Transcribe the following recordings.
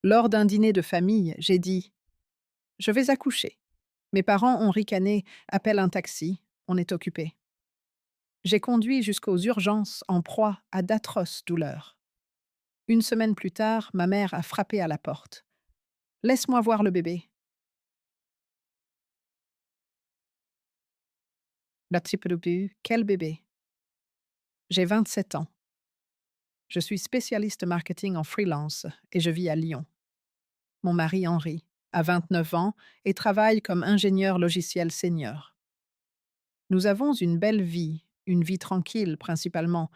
Lors d'un dîner de famille, j'ai dit: «Je vais accoucher». Mes parents ont ricané: «Appelle un taxi, on est occupé». J'ai conduit jusqu'aux urgences en proie à d'atroces douleurs. Une semaine plus tard, ma mère a frappé à la porte. «Laisse-moi voir le bébé». La Tsipelubu, quel bébé? J'ai 27 ans. Je suis spécialiste marketing en freelance et je vis à Lyon. Mon mari Henri a 29 ans et travaille comme ingénieur logiciel senior. Nous avons une vie tranquille principalement,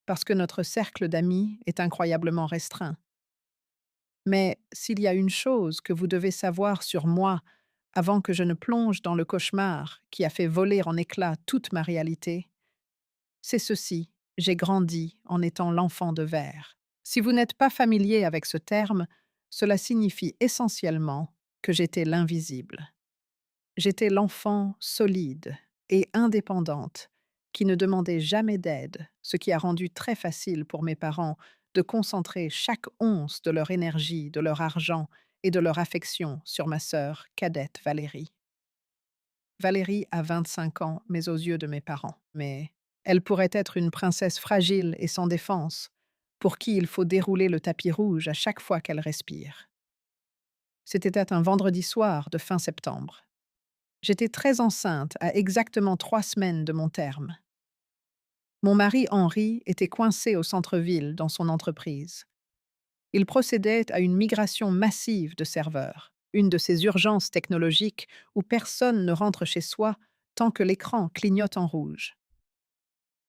parce que notre cercle d'amis est incroyablement restreint. Mais s'il y a une chose que vous devez savoir sur moi avant que je ne plonge dans le cauchemar qui a fait voler en éclats toute ma réalité, c'est ceci: j'ai grandi en étant l'enfant de verre. Si vous n'êtes pas familier avec ce terme, cela signifie essentiellement que j'étais l'invisible. J'étais l'enfant solide et indépendante qui ne demandait jamais d'aide, ce qui a rendu très facile pour mes parents de concentrer chaque once de leur énergie, de leur argent et de leur affection sur ma sœur cadette Valérie. Valérie a 25 ans, mais aux yeux de mes parents. Mais elle pourrait être une princesse fragile et sans défense, pour qui il faut dérouler le tapis rouge à chaque fois qu'elle respire. C'était un vendredi soir de fin septembre. J'étais très enceinte à exactement 3 semaines de mon terme. Mon mari Henri était coincé au centre-ville dans son entreprise. Il procédait à une migration massive de serveurs, une de ces urgences technologiques où personne ne rentre chez soi tant que l'écran clignote en rouge.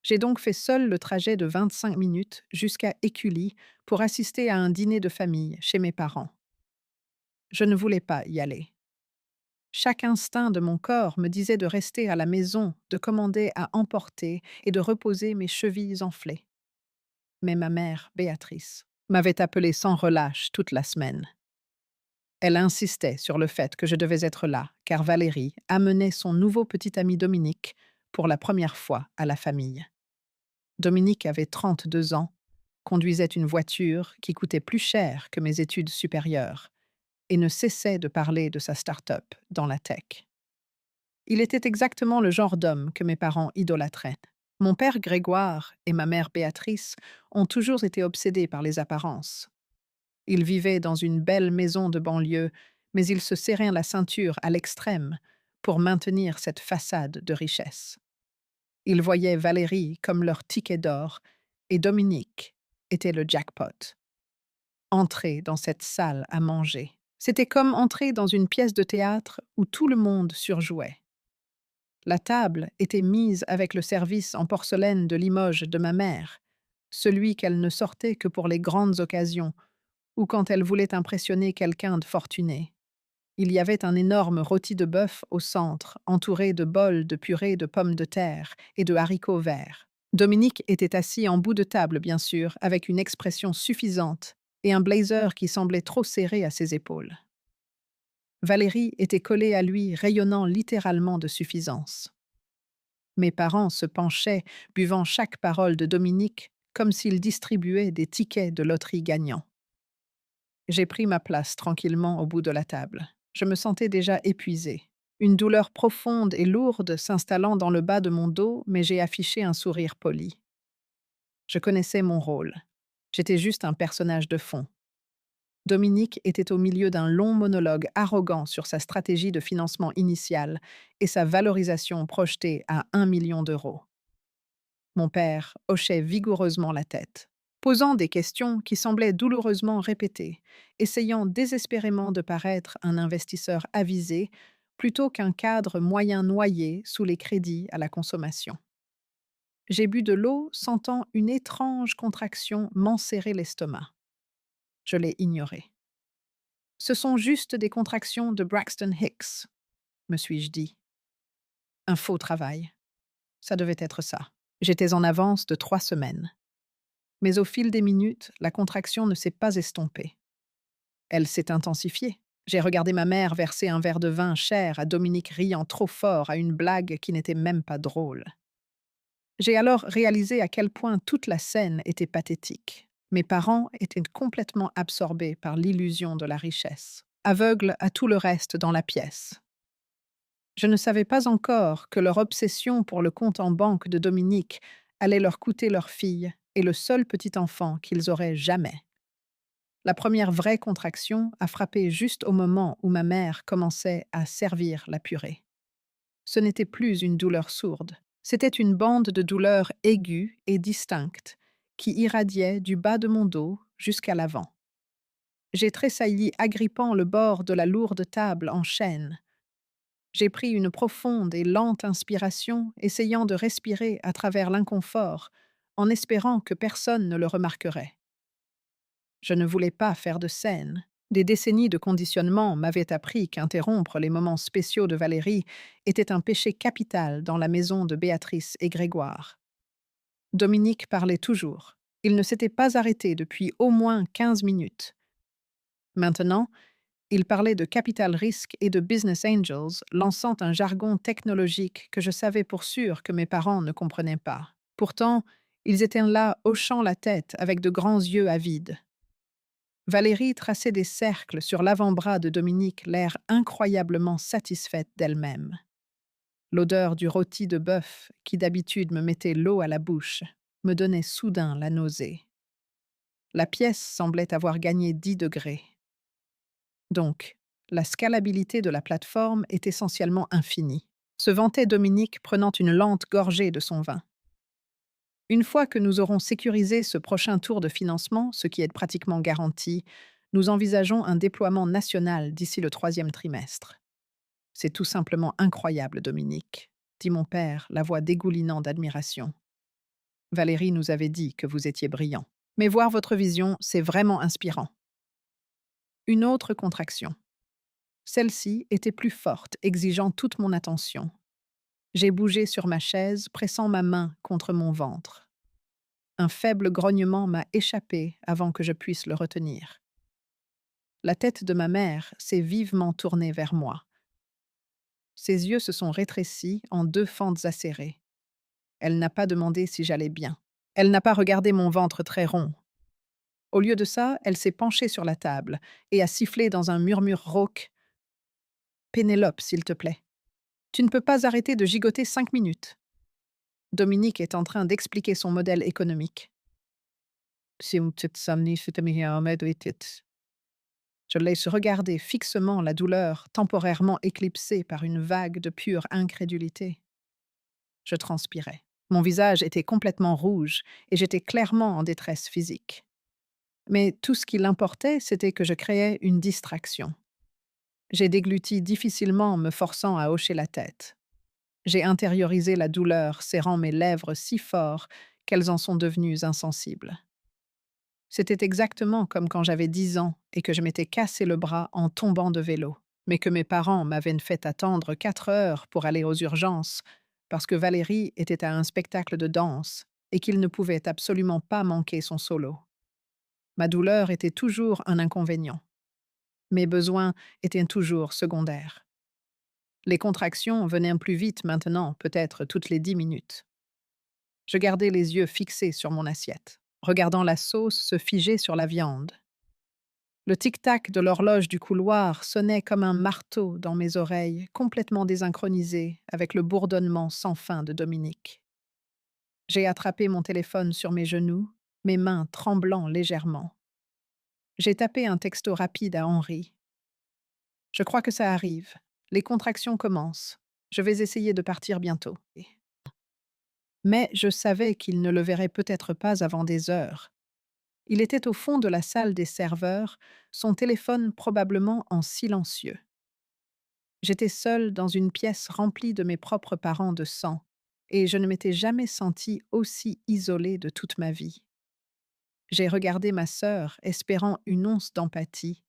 J'ai donc fait seul le trajet de 25 minutes jusqu'à Écully pour assister à un dîner de famille chez mes parents. Je ne voulais pas y aller. Chaque instinct de mon corps me disait de rester à la maison, de commander à emporter et de reposer mes chevilles enflées. Mais ma mère, Béatrice, m'avait appelé sans relâche toute la semaine. Elle insistait sur le fait que je devais être là, car Valérie amenait son nouveau petit ami Dominique pour la première fois à la famille. Dominique avait 32 ans, conduisait une voiture qui coûtait plus cher que mes études supérieures et ne cessait de parler de sa start-up dans la tech. Il était exactement le genre d'homme que mes parents idolâtraient. Mon père Grégoire et ma mère Béatrice ont toujours été obsédés par les apparences. Ils vivaient dans une belle maison de banlieue, mais ils se serraient la ceinture à l'extrême pour maintenir cette façade de richesse. Ils voyaient Valérie comme leur ticket d'or et Dominique était le jackpot. Entrer dans cette salle à manger, c'était comme entrer dans une pièce de théâtre où tout le monde surjouait. La table était mise avec le service en porcelaine de Limoges de ma mère, celui qu'elle ne sortait que pour les grandes occasions ou quand elle voulait impressionner quelqu'un de fortuné. Il y avait un énorme rôti de bœuf au centre, entouré de bols de purée de pommes de terre et de haricots verts. Dominique était assis en bout de table, bien sûr, avec une expression suffisante et un blazer qui semblait trop serré à ses épaules. Valérie était collée à lui, rayonnant littéralement de suffisance. Mes parents se penchaient, buvant chaque parole de Dominique comme s'il distribuait des tickets de loterie gagnants. J'ai pris ma place tranquillement au bout de la table. Je me sentais déjà épuisée. Une douleur profonde et lourde s'installant dans le bas de mon dos, mais j'ai affiché un sourire poli. Je connaissais mon rôle. J'étais juste un personnage de fond. Dominique était au milieu d'un long monologue arrogant sur sa stratégie de financement initiale et sa valorisation projetée à 1 million d'euros. Mon père hochait vigoureusement la tête, posant des questions qui semblaient douloureusement répétées, essayant désespérément de paraître un investisseur avisé plutôt qu'un cadre moyen noyé sous les crédits à la consommation. J'ai bu de l'eau, sentant une étrange contraction m'enserrer l'estomac. Je l'ai ignoré. Ce sont juste des contractions de Braxton Hicks, me suis-je dit. Un faux travail. Ça devait être ça. J'étais en avance de 3 semaines. Mais au fil des minutes, la contraction ne s'est pas estompée. Elle s'est intensifiée. J'ai regardé ma mère verser un verre de vin cher à Dominique riant trop fort à une blague qui n'était même pas drôle. J'ai alors réalisé à quel point toute la scène était pathétique. Mes parents étaient complètement absorbés par l'illusion de la richesse, aveugles à tout le reste dans la pièce. Je ne savais pas encore que leur obsession pour le compte en banque de Dominique allait leur coûter leur fille et le seul petit enfant qu'ils auraient jamais. La première vraie contraction a frappé juste au moment où ma mère commençait à servir la purée. Ce n'était plus une douleur sourde, c'était une bande de douleurs aiguës et distinctes qui irradiait du bas de mon dos jusqu'à l'avant. J'ai tressailli agrippant le bord de la lourde table en chêne. J'ai pris une profonde et lente inspiration, essayant de respirer à travers l'inconfort, en espérant que personne ne le remarquerait. Je ne voulais pas faire de scène. Des décennies de conditionnement m'avaient appris qu'interrompre les moments spéciaux de Valérie était un péché capital dans la maison de Béatrice et Grégoire. Dominique parlait toujours. Il ne s'était pas arrêté depuis au moins 15 minutes. Maintenant, il parlait de capital risque et de business angels, lançant un jargon technologique que je savais pour sûr que mes parents ne comprenaient pas. Pourtant, ils étaient là, hochant la tête avec de grands yeux avides. Valérie traçait des cercles sur l'avant-bras de Dominique, l'air incroyablement satisfaite d'elle-même. L'odeur du rôti de bœuf, qui d'habitude me mettait l'eau à la bouche, me donnait soudain la nausée. La pièce semblait avoir gagné 10 degrés. Donc, la scalabilité de la plateforme est essentiellement infinie, se vantait Dominique prenant une lente gorgée de son vin. Une fois que nous aurons sécurisé ce prochain tour de financement, ce qui est pratiquement garanti, nous envisageons un déploiement national d'ici le 3e trimestre. C'est tout simplement incroyable, Dominique, dit mon père, la voix dégoulinant d'admiration. Valérie nous avait dit que vous étiez brillant. Mais voir votre vision, c'est vraiment inspirant. Une autre contraction. Celle-ci était plus forte, exigeant toute mon attention. J'ai bougé sur ma chaise, pressant ma main contre mon ventre. Un faible grognement m'a échappé avant que je puisse le retenir. La tête de ma mère s'est vivement tournée vers moi. Ses yeux se sont rétrécis en 2 fentes acérées. Elle n'a pas demandé si j'allais bien. Elle n'a pas regardé mon ventre très rond. Au lieu de ça, elle s'est penchée sur la table et a sifflé dans un murmure rauque. « Pénélope, s'il te plaît. Tu ne peux pas arrêter de gigoter 5 minutes. » Dominique est en train d'expliquer son modèle économique. Je laisse regarder fixement la douleur temporairement éclipsée par une vague de pure incrédulité. Je transpirais. Mon visage était complètement rouge et j'étais clairement en détresse physique. Mais tout ce qui l'importait, c'était que je créais une distraction. J'ai dégluti difficilement, me forçant à hocher la tête. J'ai intériorisé la douleur, serrant mes lèvres si fort qu'elles en sont devenues insensibles. C'était exactement comme quand j'avais 10 ans et que je m'étais cassé le bras en tombant de vélo, mais que mes parents m'avaient fait attendre 4 heures pour aller aux urgences parce que Valérie était à un spectacle de danse et qu'il ne pouvait absolument pas manquer son solo. Ma douleur était toujours un inconvénient. Mes besoins étaient toujours secondaires. Les contractions venaient plus vite maintenant, peut-être toutes les 10 minutes. Je gardais les yeux fixés sur mon assiette, regardant la sauce se figer sur la viande. Le tic-tac de l'horloge du couloir sonnait comme un marteau dans mes oreilles, complètement désynchronisé avec le bourdonnement sans fin de Dominique. J'ai attrapé mon téléphone sur mes genoux, mes mains tremblant légèrement. J'ai tapé un texto rapide à Henri. Je crois que ça arrive. Les contractions commencent. Je vais essayer de partir bientôt. Mais je savais qu'il ne le verrait peut-être pas avant des heures. Il était au fond de la salle des serveurs, son téléphone probablement en silencieux. J'étais seule dans une pièce remplie de mes propres parents de sang, et je ne m'étais jamais sentie aussi isolée de toute ma vie. J'ai regardé ma sœur, espérant une once d'empathie,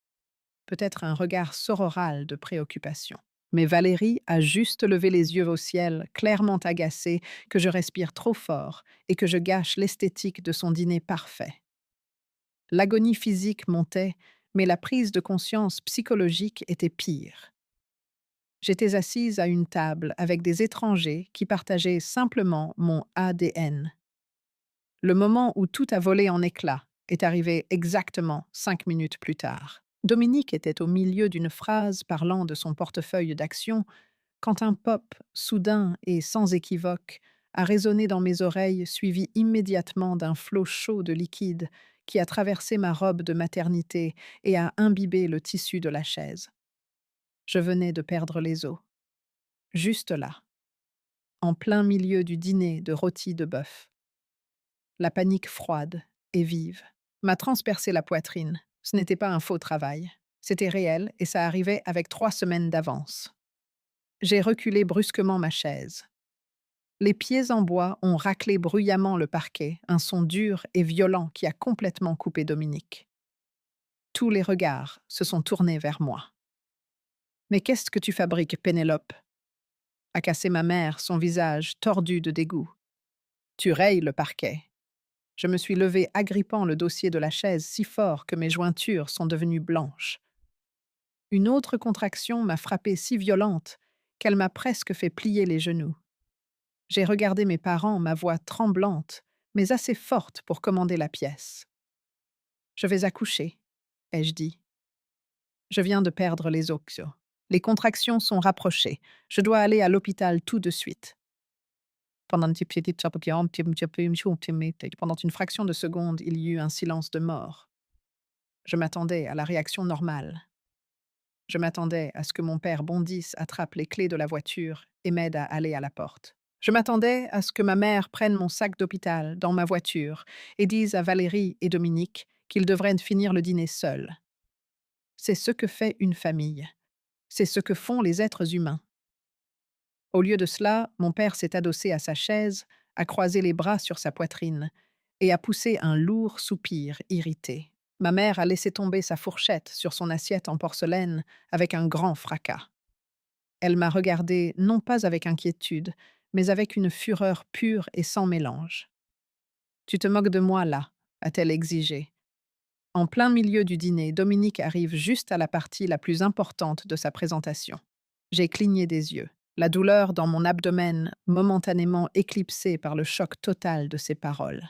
peut-être un regard sororal de préoccupation. Mais Valérie a juste levé les yeux au ciel, clairement agacée que je respire trop fort et que je gâche l'esthétique de son dîner parfait. L'agonie physique montait, mais la prise de conscience psychologique était pire. J'étais assise à une table avec des étrangers qui partageaient simplement mon ADN. Le moment où tout a volé en éclats, est arrivé exactement 5 minutes plus tard. Dominique était au milieu d'une phrase parlant de son portefeuille d'actions quand un pop, soudain et sans équivoque, a résonné dans mes oreilles, suivi immédiatement d'un flot chaud de liquide qui a traversé ma robe de maternité et a imbibé le tissu de la chaise. Je venais de perdre les os. Juste là, en plein milieu du dîner de rôti de bœuf. La panique froide et vive m'a transpercé la poitrine. Ce n'était pas un faux travail. C'était réel et ça arrivait avec 3 semaines d'avance. J'ai reculé brusquement ma chaise. Les pieds en bois ont raclé bruyamment le parquet, un son dur et violent qui a complètement coupé Dominique. Tous les regards se sont tournés vers moi. Mais qu'est-ce que tu fabriques, Pénélope? A cassé ma mère, son visage tordu de dégoût. Tu rayes le parquet. Je me suis levée agrippant le dossier de la chaise si fort que mes jointures sont devenues blanches. Une autre contraction m'a frappée si violente qu'elle m'a presque fait plier les genoux. J'ai regardé mes parents, ma voix tremblante, mais assez forte pour commander la pièce. Je vais accoucher, ai-je dit. Je viens de perdre les os. Les contractions sont rapprochées. Je dois aller à l'hôpital tout de suite. Pendant une fraction de seconde, il y eut un silence de mort. Je m'attendais à la réaction normale. Je m'attendais à ce que mon père bondisse, attrape les clés de la voiture et m'aide à aller à la porte. Je m'attendais à ce que ma mère prenne mon sac d'hôpital dans ma voiture et dise à Valérie et Dominique qu'ils devraient finir le dîner seuls. C'est ce que fait une famille. C'est ce que font les êtres humains. Au lieu de cela, mon père s'est adossé à sa chaise, a croisé les bras sur sa poitrine et a poussé un lourd soupir irrité. Ma mère a laissé tomber sa fourchette sur son assiette en porcelaine avec un grand fracas. Elle m'a regardé non pas avec inquiétude, mais avec une fureur pure et sans mélange. Tu te moques de moi, là, a-t-elle exigé. En plein milieu du dîner, Dominique arrive juste à la partie la plus importante de sa présentation. J'ai cligné des yeux, la douleur dans mon abdomen momentanément éclipsée par le choc total de ses paroles.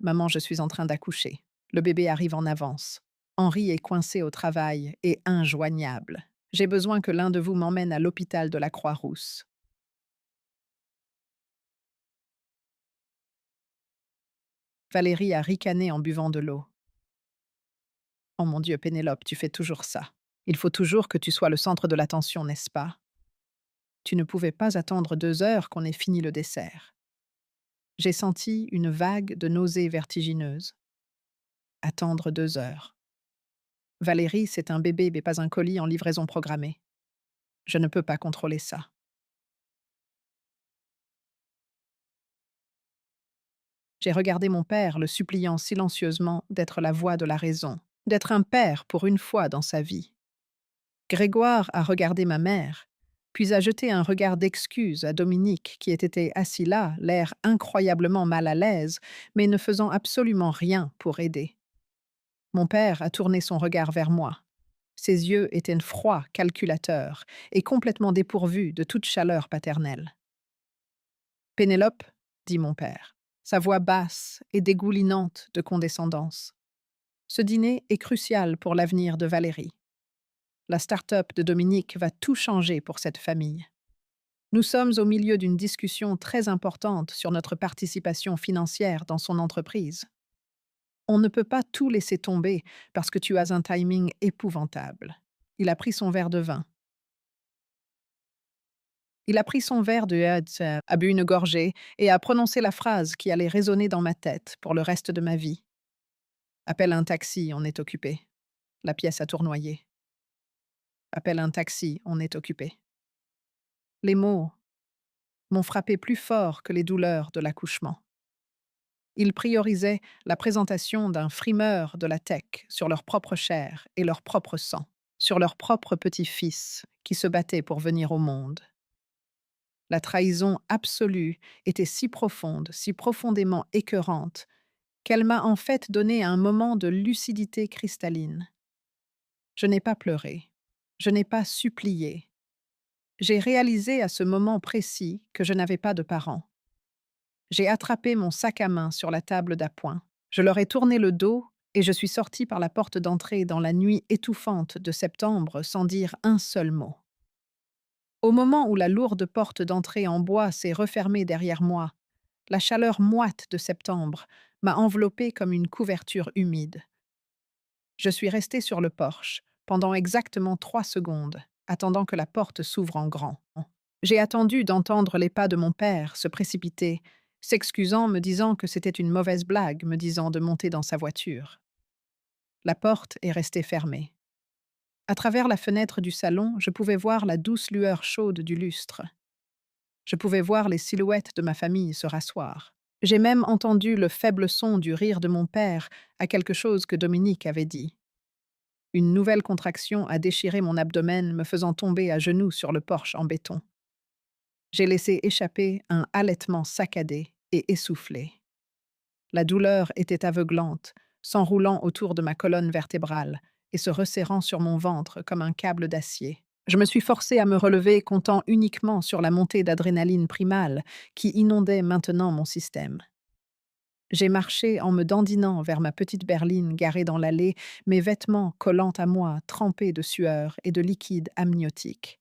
Maman, je suis en train d'accoucher. Le bébé arrive en avance. Henri est coincé au travail et injoignable. J'ai besoin que l'un de vous m'emmène à l'hôpital de la Croix-Rousse. Valérie a ricané en buvant de l'eau. Oh mon Dieu, Pénélope, tu fais toujours ça. Il faut toujours que tu sois le centre de l'attention, n'est-ce pas? Tu ne pouvais pas attendre 2 heures qu'on ait fini le dessert. J'ai senti une vague de nausées vertigineuses. Attendre 2 heures. Valérie, c'est un bébé mais pas un colis en livraison programmée. Je ne peux pas contrôler ça. J'ai regardé mon père, le suppliant silencieusement d'être la voix de la raison, d'être un père pour une fois dans sa vie. Grégoire a regardé ma mère, puis a jeté un regard d'excuse à Dominique qui était assis là, l'air incroyablement mal à l'aise, mais ne faisant absolument rien pour aider. Mon père a tourné son regard vers moi. Ses yeux étaient froids, calculateurs, et complètement dépourvus de toute chaleur paternelle. Pénélope, dit mon père, sa voix basse et dégoulinante de condescendance. Ce dîner est crucial pour l'avenir de Valérie. La start-up de Dominique va tout changer pour cette famille. Nous sommes au milieu d'une discussion très importante sur notre participation financière dans son entreprise. On ne peut pas tout laisser tomber parce que tu as un timing épouvantable. Il a pris son verre de vin. Il a pris son verre de Hadz, a bu une gorgée et a prononcé la phrase qui allait résonner dans ma tête pour le reste de ma vie. Appelle un taxi, on est occupé. La pièce a tournoyé. Appelle un taxi, on est occupé. Les mots m'ont frappé plus fort que les douleurs de l'accouchement. Ils priorisaient la présentation d'un frimeur de la tech sur leur propre chair et leur propre sang, sur leur propre petit-fils qui se battait pour venir au monde. La trahison absolue était si profonde, si profondément écœurante, qu'elle m'a en fait donné un moment de lucidité cristalline. Je n'ai pas pleuré, je n'ai pas supplié. J'ai réalisé à ce moment précis que je n'avais pas de parents. J'ai attrapé mon sac à main sur la table d'appoint. Je leur ai tourné le dos et je suis sortie par la porte d'entrée dans la nuit étouffante de septembre sans dire un seul mot. Au moment où la lourde porte d'entrée en bois s'est refermée derrière moi, la chaleur moite de septembre m'a enveloppée comme une couverture humide. Je suis restée sur le porche pendant exactement 3 secondes, attendant que la porte s'ouvre en grand. J'ai attendu d'entendre les pas de mon père se précipiter, s'excusant, me disant que c'était une mauvaise blague, me disant de monter dans sa voiture. La porte est restée fermée. À travers la fenêtre du salon, je pouvais voir la douce lueur chaude du lustre. Je pouvais voir les silhouettes de ma famille se rasseoir. J'ai même entendu le faible son du rire de mon père à quelque chose que Dominique avait dit. Une nouvelle contraction a déchiré mon abdomen, me faisant tomber à genoux sur le porche en béton. J'ai laissé échapper un halètement saccadé et essoufflé. La douleur était aveuglante, s'enroulant autour de ma colonne vertébrale et se resserrant sur mon ventre comme un câble d'acier. Je me suis forcée à me relever, comptant uniquement sur la montée d'adrénaline primale qui inondait maintenant mon système. J'ai marché en me dandinant vers ma petite berline garée dans l'allée, mes vêtements collant à moi, trempés de sueur et de liquide amniotique.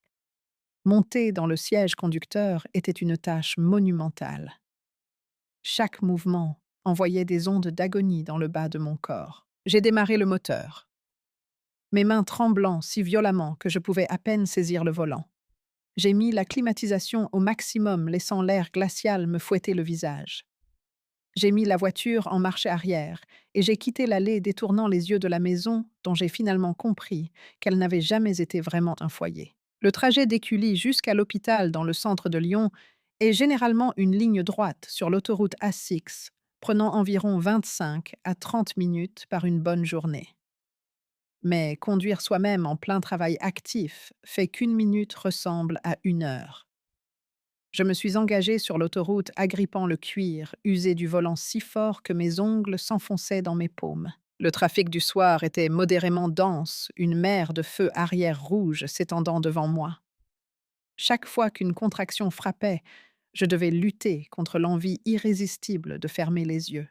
Monter dans le siège conducteur était une tâche monumentale. Chaque mouvement envoyait des ondes d'agonie dans le bas de mon corps. J'ai démarré le moteur, mes mains tremblant si violemment que je pouvais à peine saisir le volant. J'ai mis la climatisation au maximum, laissant l'air glacial me fouetter le visage. J'ai mis la voiture en marche arrière et j'ai quitté l'allée détournant les yeux de la maison dont j'ai finalement compris qu'elle n'avait jamais été vraiment un foyer. Le trajet d'Écully jusqu'à l'hôpital dans le centre de Lyon est généralement une ligne droite sur l'autoroute A6, prenant environ 25 à 30 minutes par une bonne journée. Mais conduire soi-même en plein travail actif fait qu'une minute ressemble à 1 heure. Je me suis engagée sur l'autoroute agrippant le cuir, usé du volant si fort que mes ongles s'enfonçaient dans mes paumes. Le trafic du soir était modérément dense, une mer de feux arrière rouge s'étendant devant moi. Chaque fois qu'une contraction frappait, je devais lutter contre l'envie irrésistible de fermer les yeux.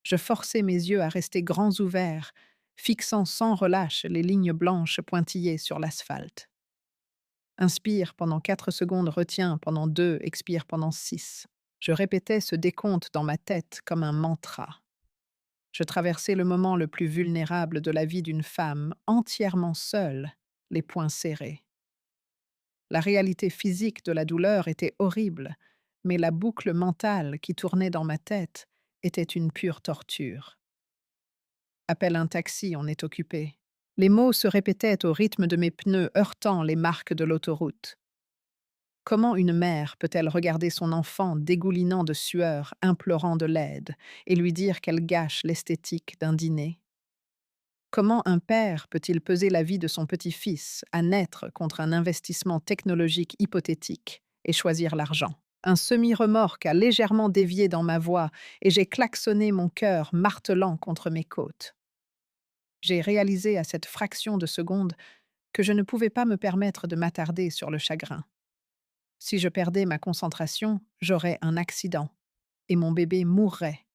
Je forçais mes yeux à rester grands ouverts, fixant sans relâche les lignes blanches pointillées sur l'asphalte. Inspire pendant 4 secondes, retiens pendant 2, expire pendant 6. Je répétais ce décompte dans ma tête comme un mantra. Je traversais le moment le plus vulnérable de la vie d'une femme, entièrement seule, les poings serrés. La réalité physique de la douleur était horrible, mais la boucle mentale qui tournait dans ma tête était une pure torture. Appelle un taxi, on est occupé. Les mots se répétaient au rythme de mes pneus heurtant les marques de l'autoroute. Comment une mère peut-elle regarder son enfant dégoulinant de sueur, implorant de l'aide, et lui dire qu'elle gâche l'esthétique d'un dîner? Comment un père peut-il peser la vie de son petit-fils à naître contre un investissement technologique hypothétique et choisir l'argent? Un semi-remorque a légèrement dévié dans ma voie et j'ai klaxonné mon cœur martelant contre mes côtes. J'ai réalisé à cette fraction de seconde que je ne pouvais pas me permettre de m'attarder sur le chagrin. Si je perdais ma concentration, j'aurais un accident et mon bébé mourrait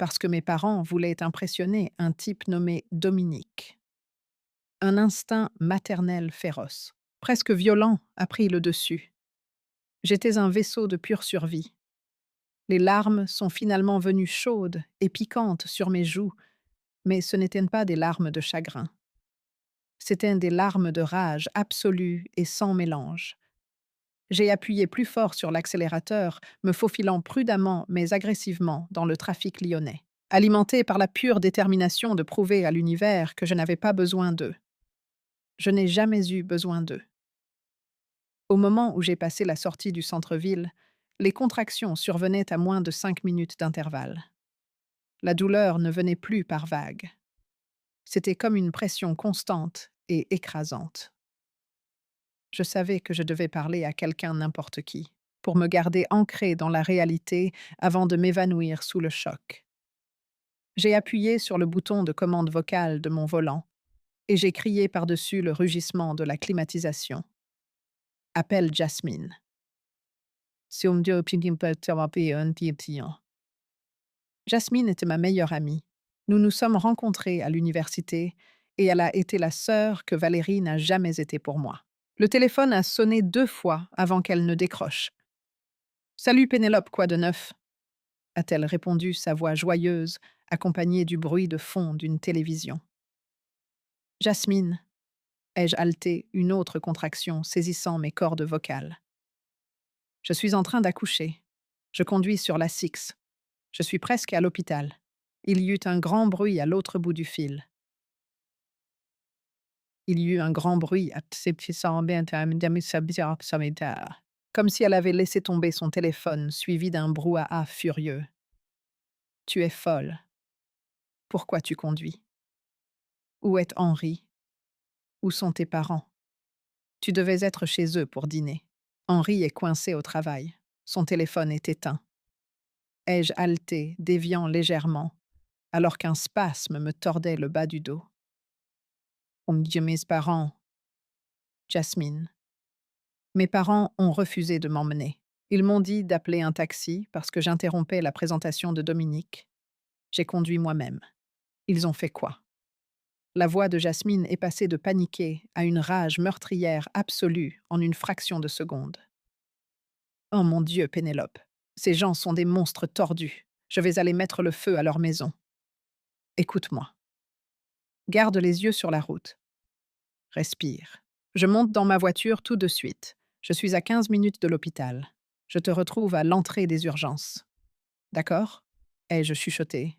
parce que mes parents voulaient impressionner un type nommé Dominique. Un instinct maternel féroce, presque violent, a pris le dessus. J'étais un vaisseau de pure survie. Les larmes sont finalement venues chaudes et piquantes sur mes joues, mais ce n'étaient pas des larmes de chagrin. C'étaient des larmes de rage absolue et sans mélange. J'ai appuyé plus fort sur l'accélérateur, me faufilant prudemment mais agressivement dans le trafic lyonnais, alimenté par la pure détermination de prouver à l'univers que je n'avais pas besoin d'eux. Je n'ai jamais eu besoin d'eux. Au moment où j'ai passé la sortie du centre-ville, les contractions survenaient à moins de 5 minutes d'intervalle. La douleur ne venait plus par vagues. C'était comme une pression constante et écrasante. Je savais que je devais parler à quelqu'un n'importe qui, pour me garder ancré dans la réalité avant de m'évanouir sous le choc. J'ai appuyé sur le bouton de commande vocale de mon volant et j'ai crié par-dessus le rugissement de la climatisation. Appelle Jasmine. Jasmine était ma meilleure amie. Nous nous sommes rencontrés à l'université et elle a été la sœur que Valérie n'a jamais été pour moi. Le téléphone a sonné 2 fois avant qu'elle ne décroche. Salut Pénélope, quoi de neuf a-t-elle répondu, sa voix joyeuse, accompagnée du bruit de fond d'une télévision. Jasmine, ai-je haleté, une autre contraction saisissant mes cordes vocales. Je suis en train d'accoucher. Je conduis sur la Six. Je suis presque à l'hôpital. Il y eut un grand bruit à l'autre bout du fil. Il y eut un grand bruit, comme si elle avait laissé tomber son téléphone, suivi d'un brouhaha furieux. Tu es folle. Pourquoi tu conduis? Où est Henri? Où sont tes parents? Tu devais être chez eux pour dîner. Henri est coincé au travail. Son téléphone est éteint. Ai-je haleté, déviant légèrement, alors qu'un spasme me tordait le bas du dos. Mes parents. Jasmine. Mes parents ont refusé de m'emmener. Ils m'ont dit d'appeler un taxi parce que j'interrompais la présentation de Dominique. J'ai conduit moi-même. Ils ont fait quoi? La voix de Jasmine est passée de paniquer à une rage meurtrière absolue en une fraction de seconde. Oh mon Dieu, Pénélope, ces gens sont des monstres tordus. Je vais aller mettre le feu à leur maison. Écoute-moi. Garde les yeux sur la route. Respire. Je monte dans ma voiture tout de suite. Je suis à 15 minutes de l'hôpital. Je te retrouve à l'entrée des urgences. D'accord? Ai-je chuchoté,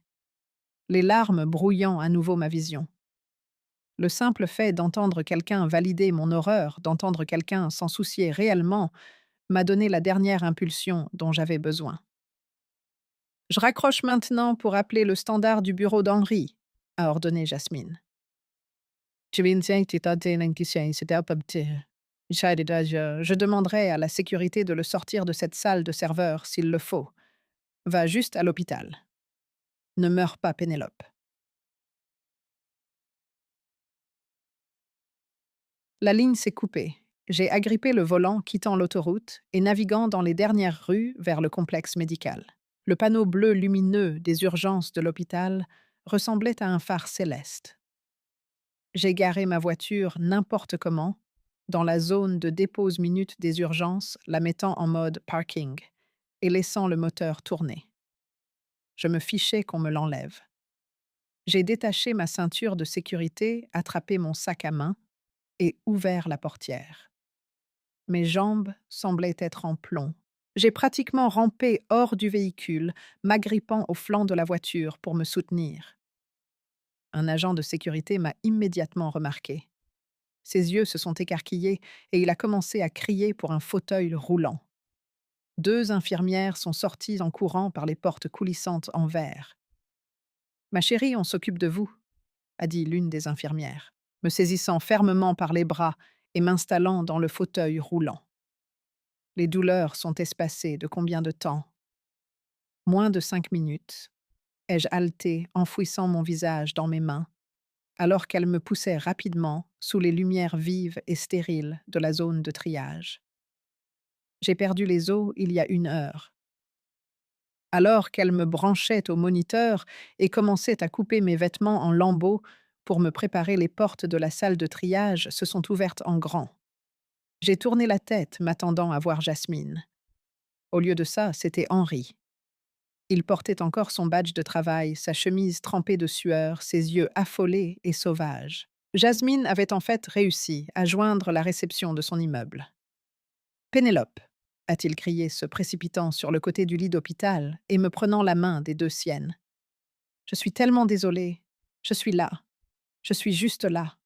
les larmes brouillant à nouveau ma vision. Le simple fait d'entendre quelqu'un valider mon horreur, d'entendre quelqu'un s'en soucier réellement, m'a donné la dernière impulsion dont j'avais besoin. Je raccroche maintenant pour appeler le standard du bureau d'Henri, a ordonné Jasmine. Je demanderai à la sécurité de le sortir de cette salle de serveur s'il le faut. Va juste à l'hôpital. Ne meurs pas, Pénélope. La ligne s'est coupée. J'ai agrippé le volant, quittant l'autoroute et naviguant dans les dernières rues vers le complexe médical. Le panneau bleu lumineux des urgences de l'hôpital ressemblait à un phare céleste. J'ai garé ma voiture n'importe comment, dans la zone de dépose minute des urgences, la mettant en mode parking et laissant le moteur tourner. Je me fichais qu'on me l'enlève. J'ai détaché ma ceinture de sécurité, attrapé mon sac à main et ouvert la portière. Mes jambes semblaient être en plomb. J'ai pratiquement rampé hors du véhicule, m'agrippant au flanc de la voiture pour me soutenir. Un agent de sécurité m'a immédiatement remarqué. Ses yeux se sont écarquillés et il a commencé à crier pour un fauteuil roulant. 2 infirmières sont sorties en courant par les portes coulissantes en verre. « Ma chérie, on s'occupe de vous », a dit l'une des infirmières, me saisissant fermement par les bras et m'installant dans le fauteuil roulant. Les douleurs sont espacées de combien de temps? Moins de 5 minutes. Ai-je haleté, enfouissant mon visage dans mes mains, alors qu'elle me poussait rapidement sous les lumières vives et stériles de la zone de triage. J'ai perdu les os il y a 1 heure. Alors qu'elle me branchait au moniteur et commençait à couper mes vêtements en lambeaux pour me préparer, les portes de la salle de triage se sont ouvertes en grand. J'ai tourné la tête, m'attendant à voir Jasmine. Au lieu de ça, c'était Henri. Il portait encore son badge de travail, sa chemise trempée de sueur, ses yeux affolés et sauvages. Jasmine avait en fait réussi à joindre la réception de son immeuble. Pénélope, a-t-il crié, se précipitant sur le côté du lit d'hôpital et me prenant la main des 2 siennes. Je suis tellement désolée. Je suis là. Je suis juste là.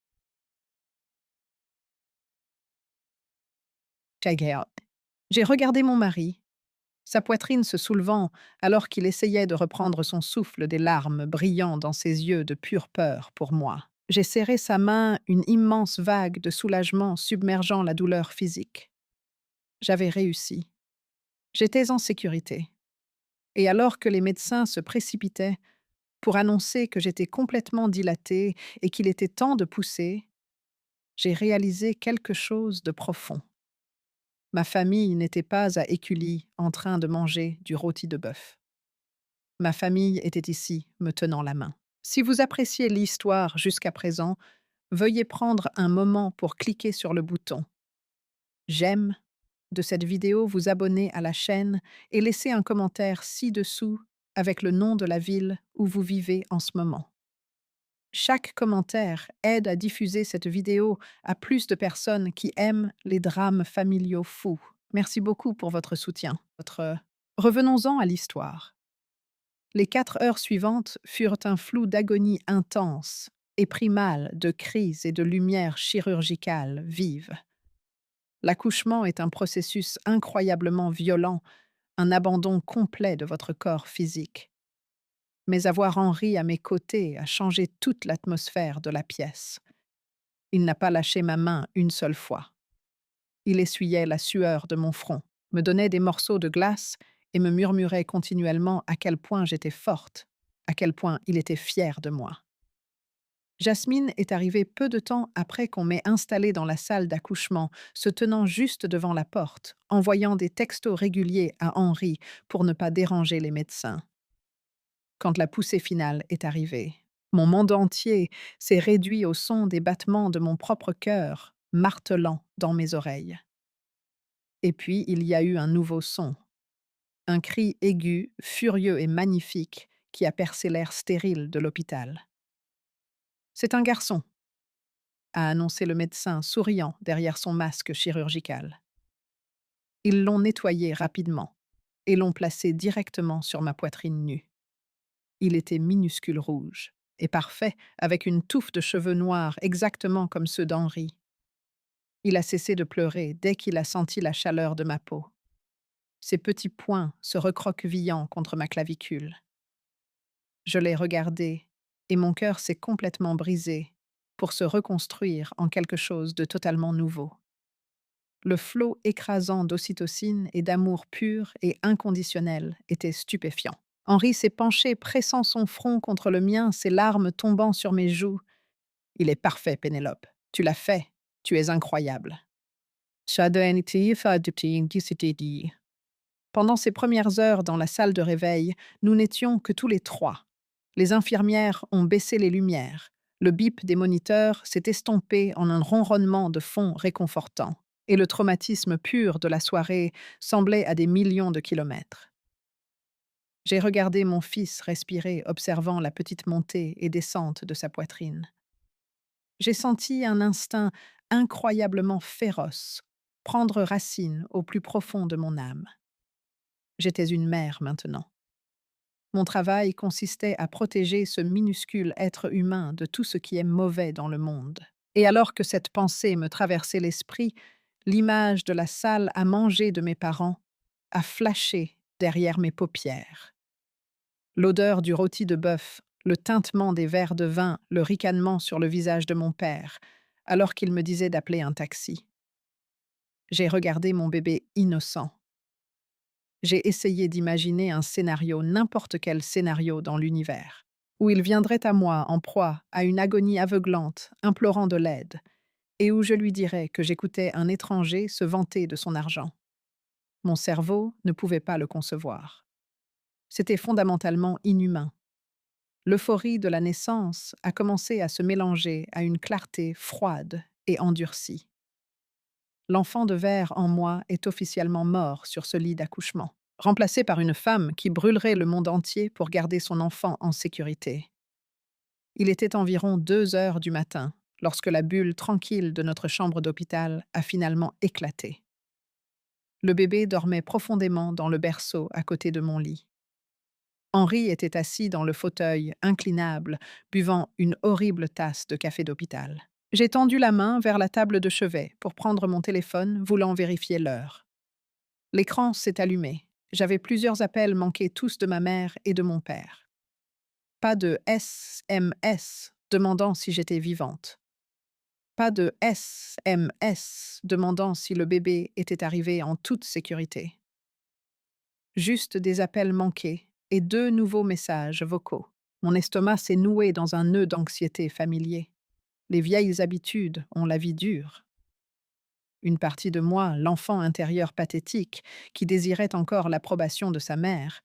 J'ai regardé mon mari, sa poitrine se soulevant alors qu'il essayait de reprendre son souffle, des larmes brillant dans ses yeux de pure peur pour moi. J'ai serré sa main, une immense vague de soulagement submergeant la douleur physique. J'avais réussi. J'étais en sécurité. Et alors que les médecins se précipitaient pour annoncer que j'étais complètement dilatée et qu'il était temps de pousser, j'ai réalisé quelque chose de profond. Ma famille n'était pas à Écully en train de manger du rôti de bœuf. Ma famille était ici, me tenant la main. Si vous appréciez l'histoire jusqu'à présent, veuillez prendre un moment pour cliquer sur le bouton j'aime de cette vidéo, vous abonner à la chaîne et laisser un commentaire ci-dessous avec le nom de la ville où vous vivez en ce moment. Chaque commentaire aide à diffuser cette vidéo à plus de personnes qui aiment les drames familiaux fous. Merci beaucoup pour votre soutien. Revenons-en à l'histoire. Les 4 heures suivantes furent un flou d'agonie intense et pris mal de crises et de lumière chirurgicale vive. L'accouchement est un processus incroyablement violent, un abandon complet de votre corps physique. Mais avoir Henri à mes côtés a changé toute l'atmosphère de la pièce. Il n'a pas lâché ma main une seule fois. Il essuyait la sueur de mon front, me donnait des morceaux de glace et me murmurait continuellement à quel point j'étais forte, à quel point il était fier de moi. Jasmine est arrivée peu de temps après qu'on m'ait installée dans la salle d'accouchement, se tenant juste devant la porte, envoyant des textos réguliers à Henri pour ne pas déranger les médecins. Quand la poussée finale est arrivée, mon monde entier s'est réduit au son des battements de mon propre cœur, martelant dans mes oreilles. Et puis il y a eu un nouveau son, un cri aigu, furieux et magnifique qui a percé l'air stérile de l'hôpital. C'est un garçon, a annoncé le médecin souriant derrière son masque chirurgical. Ils l'ont nettoyé rapidement et l'ont placé directement sur ma poitrine nue. Il était minuscule rouge et parfait, avec une touffe de cheveux noirs exactement comme ceux d'Henri. Il a cessé de pleurer dès qu'il a senti la chaleur de ma peau. Ses petits poings se recroquevillant contre ma clavicule. Je l'ai regardé et mon cœur s'est complètement brisé pour se reconstruire en quelque chose de totalement nouveau. Le flot écrasant d'ocytocine et d'amour pur et inconditionnel était stupéfiant. Henri s'est penché, pressant son front contre le mien, ses larmes tombant sur mes joues. Il est parfait, Pénélope. Tu l'as fait. Tu es incroyable. Pendant ces premières heures dans la salle de réveil, nous n'étions que tous les trois. Les infirmières ont baissé les lumières. Le bip des moniteurs s'est estompé en un ronronnement de fond réconfortant. Et le traumatisme pur de la soirée semblait à des millions de kilomètres. J'ai regardé mon fils respirer, observant la petite montée et descente de sa poitrine. J'ai senti un instinct incroyablement féroce prendre racine au plus profond de mon âme. J'étais une mère maintenant. Mon travail consistait à protéger ce minuscule être humain de tout ce qui est mauvais dans le monde. Et alors que cette pensée me traversait l'esprit, l'image de la salle à manger de mes parents a flashé derrière mes paupières. L'odeur du rôti de bœuf, le tintement des verres de vin, le ricanement sur le visage de mon père, alors qu'il me disait d'appeler un taxi. J'ai regardé mon bébé innocent. J'ai essayé d'imaginer un scénario, n'importe quel scénario dans l'univers, où il viendrait à moi en proie à une agonie aveuglante, implorant de l'aide, et où je lui dirais que j'écoutais un étranger se vanter de son argent. Mon cerveau ne pouvait pas le concevoir. C'était fondamentalement inhumain. L'euphorie de la naissance a commencé à se mélanger à une clarté froide et endurcie. L'enfant de verre en moi est officiellement mort sur ce lit d'accouchement, remplacé par une femme qui brûlerait le monde entier pour garder son enfant en sécurité. Il était environ 2 heures du matin lorsque la bulle tranquille de notre chambre d'hôpital a finalement éclaté. Le bébé dormait profondément dans le berceau à côté de mon lit. Henri était assis dans le fauteuil, inclinable, buvant une horrible tasse de café d'hôpital. J'ai tendu la main vers la table de chevet pour prendre mon téléphone, voulant vérifier l'heure. L'écran s'est allumé. J'avais plusieurs appels manqués, tous de ma mère et de mon père. Pas de SMS demandant si j'étais vivante. Pas de SMS demandant si le bébé était arrivé en toute sécurité. Juste des appels manqués et 2 nouveaux messages vocaux. Mon estomac s'est noué dans un nœud d'anxiété familier. Les vieilles habitudes ont la vie dure. Une partie de moi, l'enfant intérieur pathétique, qui désirait encore l'approbation de sa mère,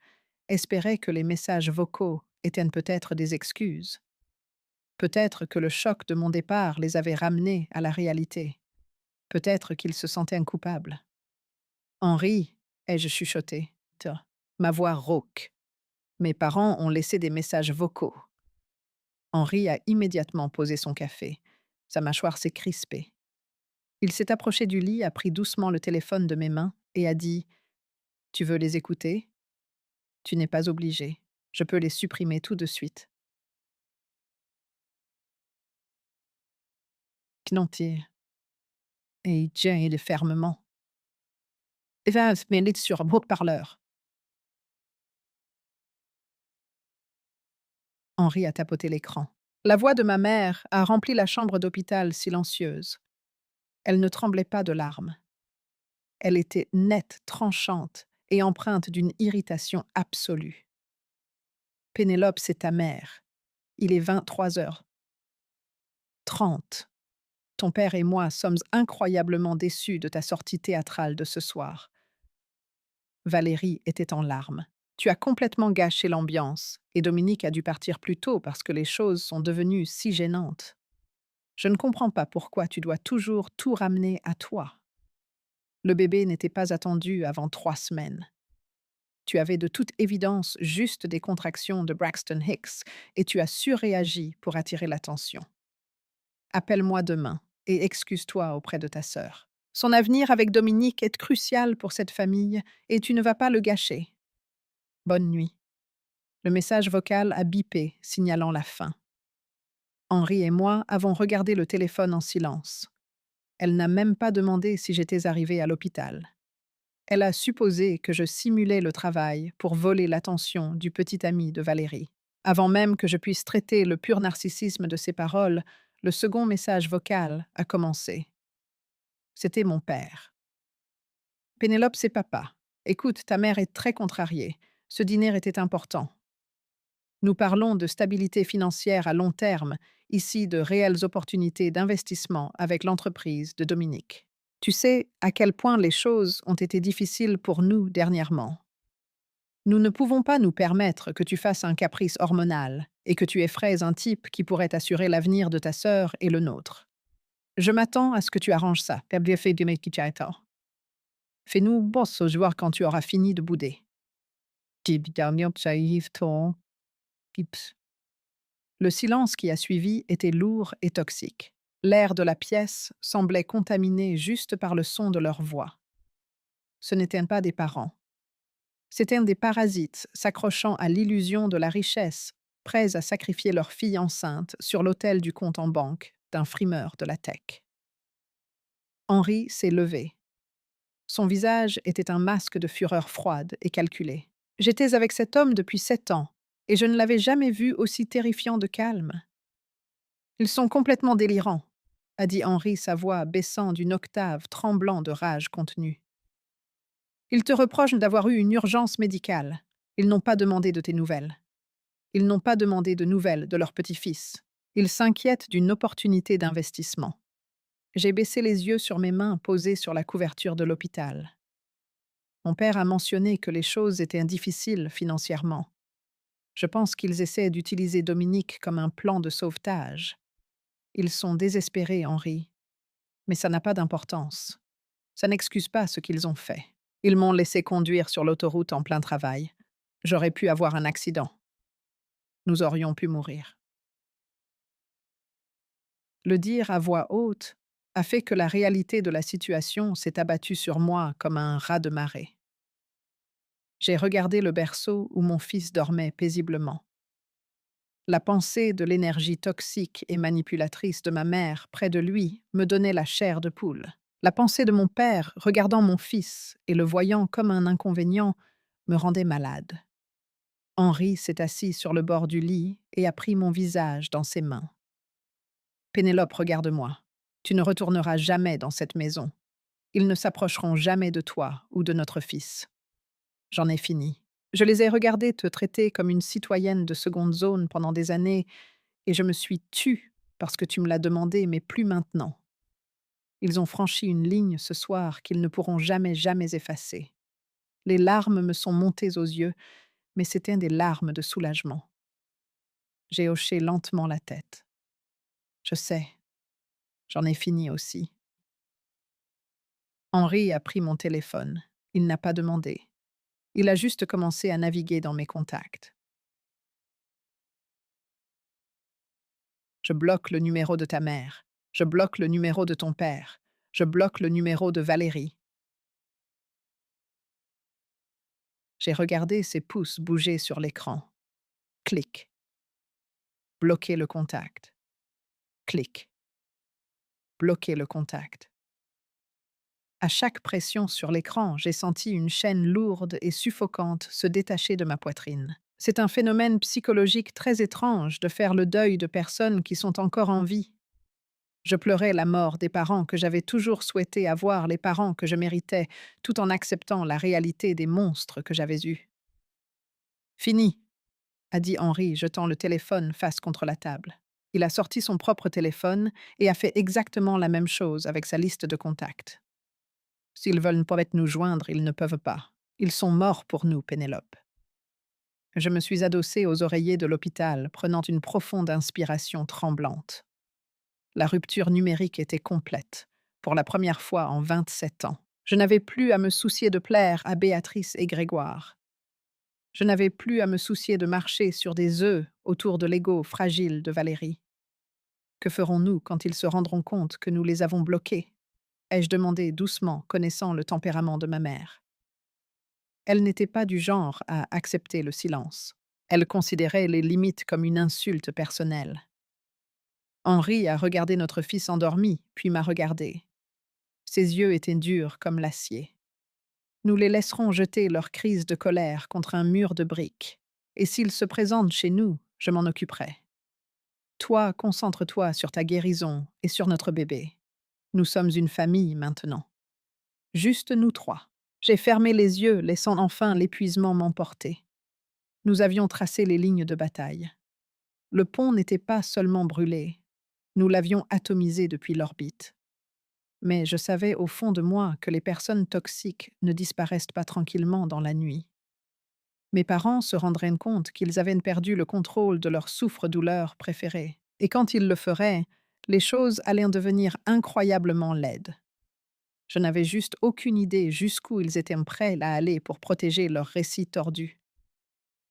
espérait que les messages vocaux étaient peut-être des excuses. Peut-être que le choc de mon départ les avait ramenés à la réalité. Peut-être qu'ils se sentaient coupables. Henri, ai-je chuchoté, ma voix rauque. Mes parents ont laissé des messages vocaux. Henri a immédiatement posé son café. Sa mâchoire s'est crispée. Il s'est approché du lit, a pris doucement le téléphone de mes mains et a dit: Tu veux les écouter? Tu n'es pas obligé. Je peux les supprimer tout de suite. Knanti. Et il tient fermement. Et va se mêler sur un haut-parleur. Henri a tapoté l'écran. La voix de ma mère a rempli la chambre d'hôpital silencieuse. Elle ne tremblait pas de larmes. Elle était nette, tranchante et empreinte d'une irritation absolue. Pénélope, c'est ta mère. Il est 23h30. Ton père et moi sommes incroyablement déçus de ta sortie théâtrale de ce soir. Valérie était en larmes. Tu as complètement gâché l'ambiance, et Dominique a dû partir plus tôt parce que les choses sont devenues si gênantes. Je ne comprends pas pourquoi tu dois toujours tout ramener à toi. Le bébé n'était pas attendu avant 3 semaines. Tu avais de toute évidence juste des contractions de Braxton Hicks et tu as surréagi pour attirer l'attention. Appelle-moi demain et excuse-toi auprès de ta sœur. Son avenir avec Dominique est crucial pour cette famille et tu ne vas pas le gâcher. Bonne nuit. Le message vocal a bipé, signalant la fin. Henri et moi avons regardé le téléphone en silence. Elle n'a même pas demandé si j'étais arrivée à l'hôpital. Elle a supposé que je simulais le travail pour voler l'attention du petit ami de Valérie. Avant même que je puisse traiter le pur narcissisme de ses paroles, le second message vocal a commencé. C'était mon père. Pénélope, c'est papa. Écoute, ta mère est très contrariée. Ce dîner était important. Nous parlons de stabilité financière à long terme, ici de réelles opportunités d'investissement avec l'entreprise de Dominique. Tu sais à quel point les choses ont été difficiles pour nous dernièrement. Nous ne pouvons pas nous permettre que tu fasses un caprice hormonal et que tu effraies un type qui pourrait assurer l'avenir de ta sœur et le nôtre. Je m'attends à ce que tu arranges ça. Fais-nous boss au joueur quand tu auras fini de bouder. Le silence qui a suivi était lourd et toxique. L'air de la pièce semblait contaminé juste par le son de leur voix. Ce n'étaient pas des parents. C'étaient des parasites s'accrochant à l'illusion de la richesse, prêts à sacrifier leur fille enceinte sur l'autel du compte en banque d'un frimeur de la tech. Henri s'est levé. Son visage était un masque de fureur froide et calculée. J'étais avec cet homme depuis 7 ans, et je ne l'avais jamais vu aussi terrifiant de calme. Ils sont complètement délirants, a dit Henri, sa voix baissant d'une octave, tremblant de rage contenue. Ils te reprochent d'avoir eu une urgence médicale. Ils n'ont pas demandé de tes nouvelles. Ils n'ont pas demandé de nouvelles de leur petit-fils. Ils s'inquiètent d'une opportunité d'investissement. J'ai baissé les yeux sur mes mains posées sur la couverture de l'hôpital. Mon père a mentionné que les choses étaient difficiles financièrement. Je pense qu'ils essaient d'utiliser Dominique comme un plan de sauvetage. Ils sont désespérés, Henri. Mais ça n'a pas d'importance. Ça n'excuse pas ce qu'ils ont fait. Ils m'ont laissé conduire sur l'autoroute en plein travail. J'aurais pu avoir un accident. Nous aurions pu mourir. Le dire à voix haute a fait que la réalité de la situation s'est abattue sur moi comme un raz-de-marée. J'ai regardé le berceau où mon fils dormait paisiblement. La pensée de l'énergie toxique et manipulatrice de ma mère près de lui me donnait la chair de poule. La pensée de mon père regardant mon fils et le voyant comme un inconvénient me rendait malade. Henri s'est assis sur le bord du lit et a pris mon visage dans ses mains. Pénélope, regarde-moi. Tu ne retourneras jamais dans cette maison. Ils ne s'approcheront jamais de toi ou de notre fils. J'en ai fini. Je les ai regardés te traiter comme une citoyenne de seconde zone pendant des années et je me suis tue parce que tu me l'as demandé, mais plus maintenant. Ils ont franchi une ligne ce soir qu'ils ne pourront jamais effacer. Les larmes me sont montées aux yeux, mais c'étaient des larmes de soulagement. J'ai hoché lentement la tête. Je sais, j'en ai fini aussi. Henri a pris mon téléphone. Il n'a pas demandé. Il a juste commencé à naviguer dans mes contacts. Je bloque le numéro de ta mère. Je bloque le numéro de ton père. Je bloque le numéro de Valérie. J'ai regardé ses pouces bouger sur l'écran. Clic. Bloquer le contact. Clic. Bloquer le contact. À chaque pression sur l'écran, j'ai senti une chaîne lourde et suffocante se détacher de ma poitrine. C'est un phénomène psychologique très étrange de faire le deuil de personnes qui sont encore en vie. Je pleurais la mort des parents que j'avais toujours souhaité avoir, les parents que je méritais, tout en acceptant la réalité des monstres que j'avais eus. Fini, a dit Henri, jetant le téléphone face contre la table. Il a sorti son propre téléphone et a fait exactement la même chose avec sa liste de contacts. S'ils veulent pas nous joindre, ils ne peuvent pas. Ils sont morts pour nous, Pénélope. Je me suis adossée aux oreillers de l'hôpital, prenant une profonde inspiration tremblante. La rupture numérique était complète, pour la première fois en 27 ans. Je n'avais plus à me soucier de plaire à Béatrice et Grégoire. Je n'avais plus à me soucier de marcher sur des œufs autour de l'ego fragile de Valérie. Que ferons-nous quand ils se rendront compte que nous les avons bloqués? Ai-je demandé doucement, connaissant le tempérament de ma mère. Elle n'était pas du genre à accepter le silence. Elle considérait les limites comme une insulte personnelle. Henri a regardé notre fils endormi, puis m'a regardé. Ses yeux étaient durs comme l'acier. Nous les laisserons jeter leur crise de colère contre un mur de briques. Et s'ils se présentent chez nous, je m'en occuperai. Toi, concentre-toi sur ta guérison et sur notre bébé. Nous sommes une famille maintenant. Juste nous trois. J'ai fermé les yeux, laissant enfin l'épuisement m'emporter. Nous avions tracé les lignes de bataille. Le pont n'était pas seulement brûlé, nous l'avions atomisé depuis l'orbite. Mais je savais au fond de moi que les personnes toxiques ne disparaissent pas tranquillement dans la nuit. Mes parents se rendraient compte qu'ils avaient perdu le contrôle de leur souffre-douleur préféré. Et quand ils le feraient, les choses allaient devenir incroyablement laides. Je n'avais juste aucune idée jusqu'où ils étaient prêts à aller pour protéger leur récit tordu.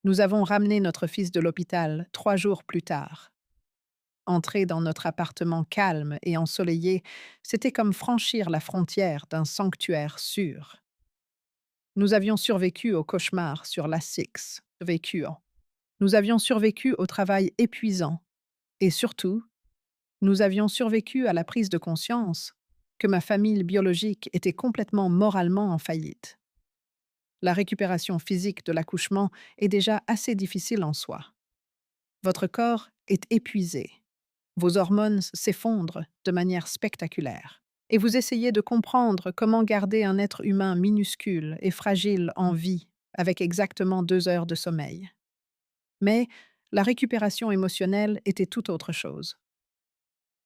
Nous avons ramené notre fils de l'hôpital 3 jours plus tard. Entrer dans notre appartement calme et ensoleillé, c'était comme franchir la frontière d'un sanctuaire sûr. Nous avions survécu au cauchemar sur la Six, vécuant. Nous avions survécu au travail épuisant. Et surtout, nous avions survécu à la prise de conscience que ma famille biologique était complètement moralement en faillite. La récupération physique de l'accouchement est déjà assez difficile en soi. Votre corps est épuisé. Vos hormones s'effondrent de manière spectaculaire. Et vous essayez de comprendre comment garder un être humain minuscule et fragile en vie avec exactement 2 heures de sommeil. Mais la récupération émotionnelle était tout autre chose.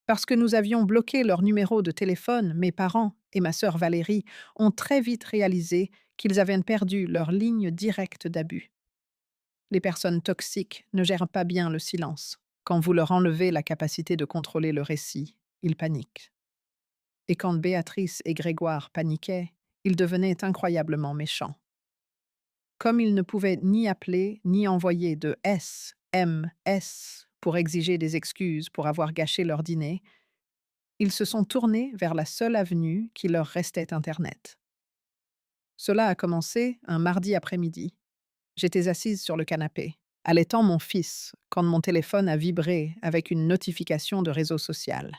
Parce que nous avions bloqué leur numéro de téléphone, mes parents et ma sœur Valérie ont très vite réalisé qu'ils avaient perdu leur ligne directe d'abus. Les personnes toxiques ne gèrent pas bien le silence. Quand vous leur enlevez la capacité de contrôler le récit, ils paniquent. Et quand Béatrice et Grégoire paniquaient, ils devenaient incroyablement méchants. Comme ils ne pouvaient ni appeler ni envoyer de SMS pour exiger des excuses pour avoir gâché leur dîner, ils se sont tournés vers la seule avenue qui leur restait Internet. Cela a commencé un mardi après-midi. J'étais assise sur le canapé, allaitant mon fils, quand mon téléphone a vibré avec une notification de réseau social.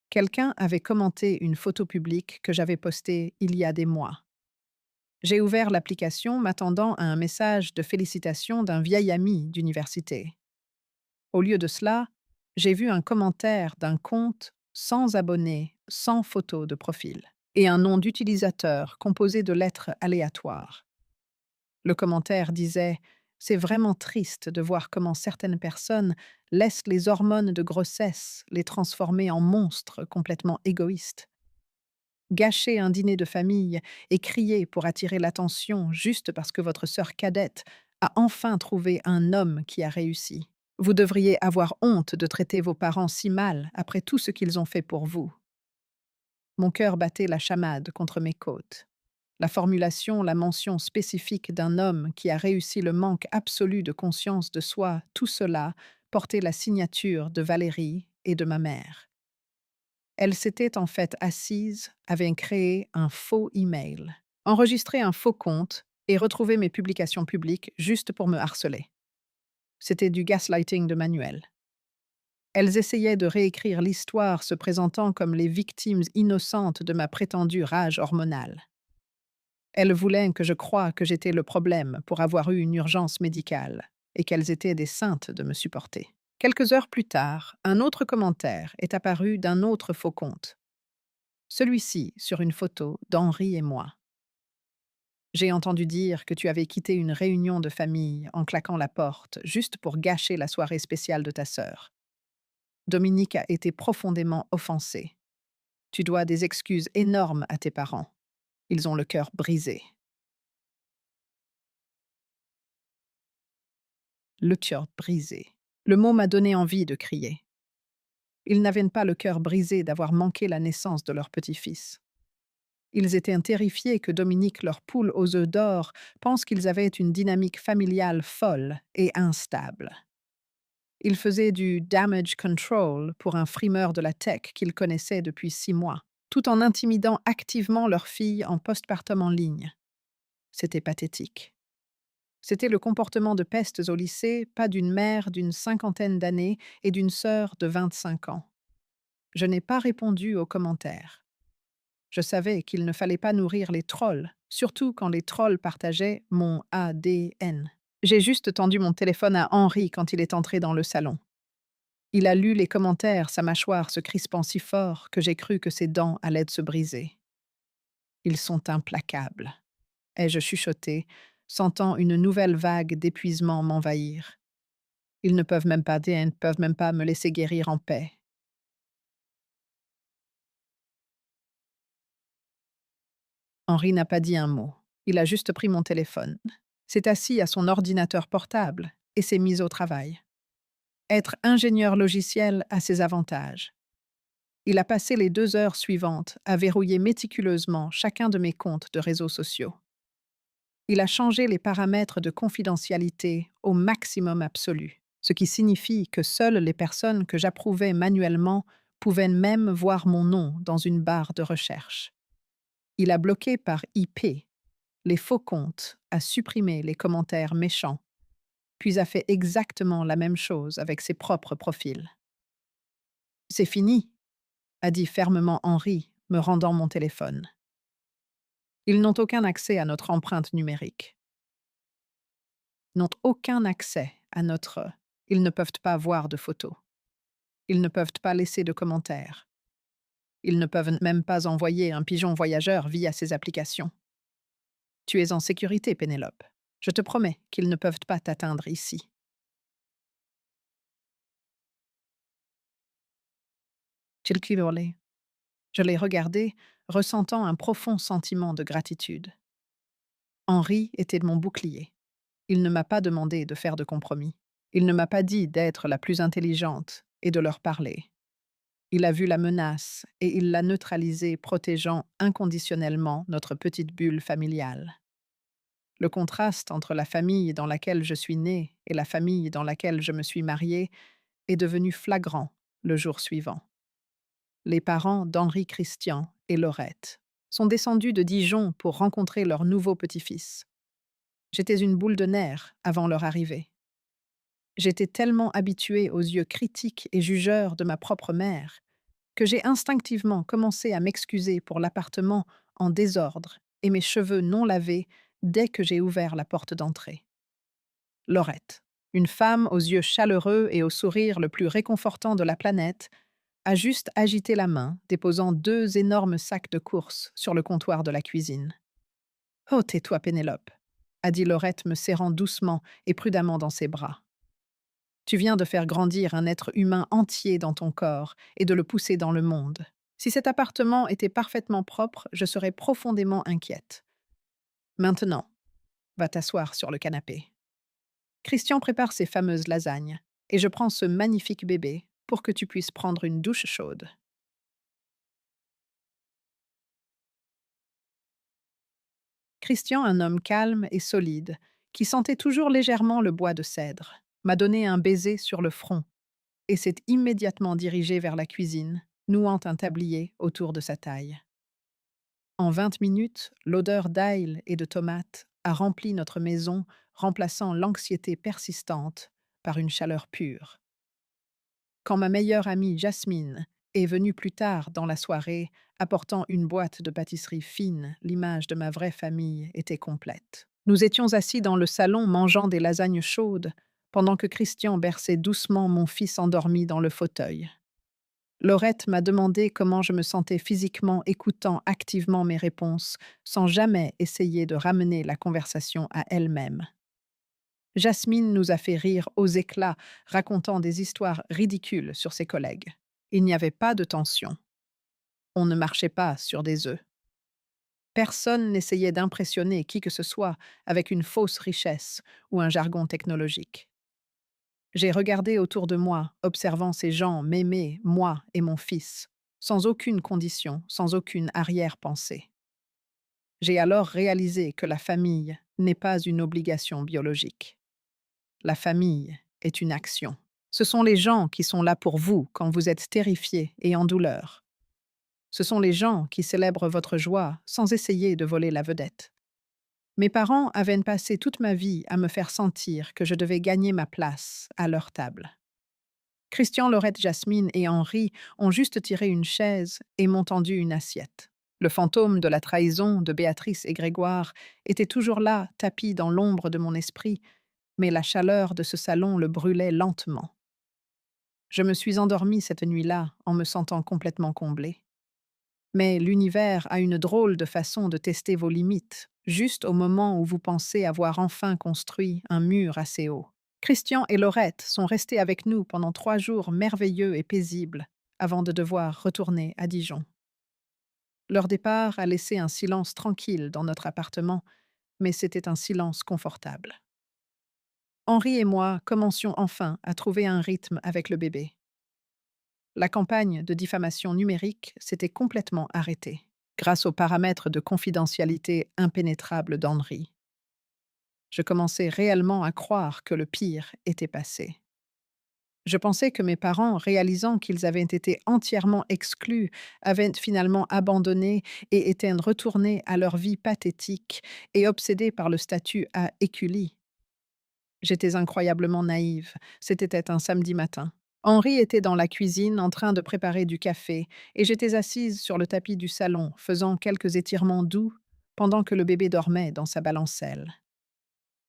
Quelqu'un avait commenté une photo publique que j'avais postée il y a des mois. J'ai ouvert l'application m'attendant à un message de félicitations d'un vieil ami d'université. Au lieu de cela, j'ai vu un commentaire d'un compte sans abonnés, sans photo de profil, et un nom d'utilisateur composé de lettres aléatoires. Le commentaire disait: «C'est vraiment triste de voir comment certaines personnes laissent les hormones de grossesse les transformer en monstres complètement égoïstes. Gâcher un dîner de famille et crier pour attirer l'attention juste parce que votre sœur cadette a enfin trouvé un homme qui a réussi. Vous devriez avoir honte de traiter vos parents si mal après tout ce qu'ils ont fait pour vous. Mon cœur battait la chamade contre mes côtes. La formulation, la mention spécifique d'un homme qui a réussi le manque absolu de conscience de soi, tout cela portait la signature de Valérie et de ma mère. Elle s'était en fait assise, avait créé un faux email, enregistré un faux compte et retrouvé mes publications publiques juste pour me harceler. C'était du gaslighting de manuel. Elles essayaient de réécrire l'histoire se présentant comme les victimes innocentes de ma prétendue rage hormonale. Elles voulaient que je croie que j'étais le problème pour avoir eu une urgence médicale et qu'elles étaient des saintes de me supporter. Quelques heures plus tard, un autre commentaire est apparu d'un autre faux compte. Celui-ci sur une photo d'Henri et moi. J'ai entendu dire que tu avais quitté une réunion de famille en claquant la porte juste pour gâcher la soirée spéciale de ta sœur. Dominique a été profondément offensé. Tu dois des excuses énormes à tes parents. Ils ont le cœur brisé. Le cœur brisé. Le mot m'a donné envie de crier. Ils n'avaient pas le cœur brisé d'avoir manqué la naissance de leur petit-fils. Ils étaient terrifiés que Dominique, leur poule aux œufs d'or, pense qu'ils avaient une dynamique familiale folle et instable. Ils faisaient du damage control pour un frimeur de la tech qu'ils connaissaient depuis 6 mois, tout en intimidant activement leur fille en postpartum en ligne. C'était pathétique. C'était le comportement de pestes au lycée, pas d'une mère d'une cinquantaine d'années et d'une sœur de 25 ans. Je n'ai pas répondu aux commentaires. Je savais qu'il ne fallait pas nourrir les trolls, surtout quand les trolls partageaient mon ADN. J'ai juste tendu mon téléphone à Henri quand il est entré dans le salon. Il a lu les commentaires, sa mâchoire se crispant si fort que j'ai cru que ses dents allaient se briser. Ils sont implacables, ai-je chuchoté, sentant une nouvelle vague d'épuisement m'envahir. Ils ne peuvent même pas ne peuvent même pas me laisser guérir en paix. Henri n'a pas dit un mot. Il a juste pris mon téléphone, s'est assis à son ordinateur portable et s'est mis au travail. Être ingénieur logiciel a ses avantages. Il a passé les 2 heures suivantes à verrouiller méticuleusement chacun de mes comptes de réseaux sociaux. Il a changé les paramètres de confidentialité au maximum absolu, ce qui signifie que seules les personnes que j'approuvais manuellement pouvaient même voir mon nom dans une barre de recherche. Il a bloqué par IP les faux comptes, a supprimé les commentaires méchants, puis a fait exactement la même chose avec ses propres profils. C'est fini, a dit fermement Henri, me rendant mon téléphone. Ils n'ont aucun accès à notre empreinte numérique. N'ont aucun accès à notre... Ils ne peuvent pas voir de photos. Ils ne peuvent pas laisser de commentaires. Ils ne peuvent même pas envoyer un pigeon voyageur via ces applications. Tu es en sécurité, Pénélope. Je te promets qu'ils ne peuvent pas t'atteindre ici. Chilkirole. Je l'ai regardé, ressentant un profond sentiment de gratitude. Henri était mon bouclier. Il ne m'a pas demandé de faire de compromis. Il ne m'a pas dit d'être la plus intelligente et de leur parler. Il a vu la menace et il l'a neutralisée, protégeant inconditionnellement notre petite bulle familiale. Le contraste entre la famille dans laquelle je suis née et la famille dans laquelle je me suis mariée est devenu flagrant le jour suivant. Les parents d'Henri Christian et Laurette sont descendus de Dijon pour rencontrer leur nouveau petit-fils. J'étais une boule de nerfs avant leur arrivée. J'étais tellement habituée aux yeux critiques et jugeurs de ma propre mère que j'ai instinctivement commencé à m'excuser pour l'appartement en désordre et mes cheveux non lavés dès que j'ai ouvert la porte d'entrée. Laurette, une femme aux yeux chaleureux et au sourire le plus réconfortant de la planète, a juste agité la main, déposant 2 énormes sacs de courses sur le comptoir de la cuisine. « Oh, tais-toi, Pénélope », a dit Laurette me serrant doucement et prudemment dans ses bras. Tu viens de faire grandir un être humain entier dans ton corps et de le pousser dans le monde. Si cet appartement était parfaitement propre, je serais profondément inquiète. Maintenant, va t'asseoir sur le canapé. Christian prépare ses fameuses lasagnes, et je prends ce magnifique bébé pour que tu puisses prendre une douche chaude. Christian, un homme calme et solide, qui sentait toujours légèrement le bois de cèdre, m'a donné un baiser sur le front et s'est immédiatement dirigé vers la cuisine, nouant un tablier autour de sa taille. En 20 minutes, l'odeur d'ail et de tomates a rempli notre maison, remplaçant l'anxiété persistante par une chaleur pure. Quand ma meilleure amie Jasmine est venue plus tard dans la soirée, apportant une boîte de pâtisserie fine, l'image de ma vraie famille était complète. Nous étions assis dans le salon mangeant des lasagnes chaudes, pendant que Christian berçait doucement mon fils endormi dans le fauteuil. Laurette m'a demandé comment je me sentais physiquement, écoutant activement mes réponses, sans jamais essayer de ramener la conversation à elle-même. Jasmine nous a fait rire aux éclats, racontant des histoires ridicules sur ses collègues. Il n'y avait pas de tension. On ne marchait pas sur des œufs. Personne n'essayait d'impressionner qui que ce soit avec une fausse richesse ou un jargon technologique. J'ai regardé autour de moi, observant ces gens m'aimer, moi et mon fils, sans aucune condition, sans aucune arrière-pensée. J'ai alors réalisé que la famille n'est pas une obligation biologique. La famille est une action. Ce sont les gens qui sont là pour vous quand vous êtes terrifiés et en douleur. Ce sont les gens qui célèbrent votre joie sans essayer de voler la vedette. Mes parents avaient passé toute ma vie à me faire sentir que je devais gagner ma place à leur table. Christian, Laurette, Jasmine et Henri ont juste tiré une chaise et m'ont tendu une assiette. Le fantôme de la trahison de Béatrice et Grégoire était toujours là, tapi dans l'ombre de mon esprit, mais la chaleur de ce salon le brûlait lentement. Je me suis endormie cette nuit-là en me sentant complètement comblée. Mais l'univers a une drôle de façon de tester vos limites, juste au moment où vous pensez avoir enfin construit un mur assez haut. Christian et Laurette sont restés avec nous pendant 3 jours merveilleux et paisibles, avant de devoir retourner à Dijon. Leur départ a laissé un silence tranquille dans notre appartement, mais c'était un silence confortable. Henri et moi commencions enfin à trouver un rythme avec le bébé. La campagne de diffamation numérique s'était complètement arrêtée, grâce aux paramètres de confidentialité impénétrables d'Henri. Je commençais réellement à croire que le pire était passé. Je pensais que mes parents, réalisant qu'ils avaient été entièrement exclus, avaient finalement abandonné et étaient retournés à leur vie pathétique et obsédés par le statut à éculie. J'étais incroyablement naïve. C'était un samedi matin. Henri était dans la cuisine en train de préparer du café et j'étais assise sur le tapis du salon, faisant quelques étirements doux pendant que le bébé dormait dans sa balancelle.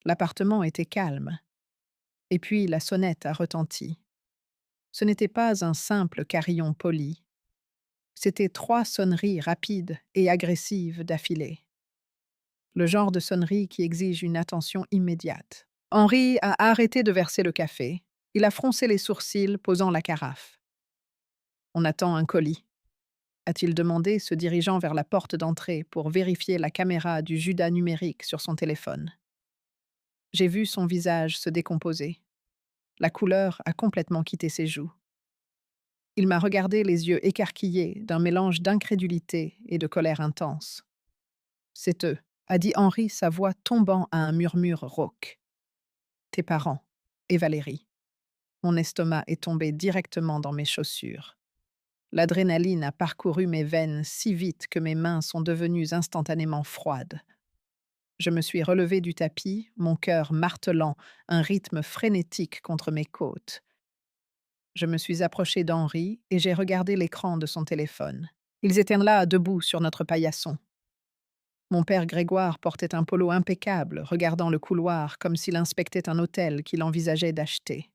L'appartement était calme. Et puis la sonnette a retenti. Ce n'était pas un simple carillon poli. C'était 3 sonneries rapides et agressives d'affilée. Le genre de sonnerie qui exige une attention immédiate. Henri a arrêté de verser le café. Il a froncé les sourcils, posant la carafe. On attend un colis, a-t-il demandé, se dirigeant vers la porte d'entrée pour vérifier la caméra du Judas numérique sur son téléphone. J'ai vu son visage se décomposer. La couleur a complètement quitté ses joues. Il m'a regardé les yeux écarquillés d'un mélange d'incrédulité et de colère intense. C'est eux, a dit Henri, sa voix tombant à un murmure rauque. Tes parents et Valérie. Mon estomac est tombé directement dans mes chaussures. L'adrénaline a parcouru mes veines si vite que mes mains sont devenues instantanément froides. Je me suis relevée du tapis, mon cœur martelant un rythme frénétique contre mes côtes. Je me suis approchée d'Henri et j'ai regardé l'écran de son téléphone. Ils étaient là, debout sur notre paillasson. Mon père Grégoire portait un polo impeccable, regardant le couloir comme s'il inspectait un hôtel qu'il envisageait d'acheter.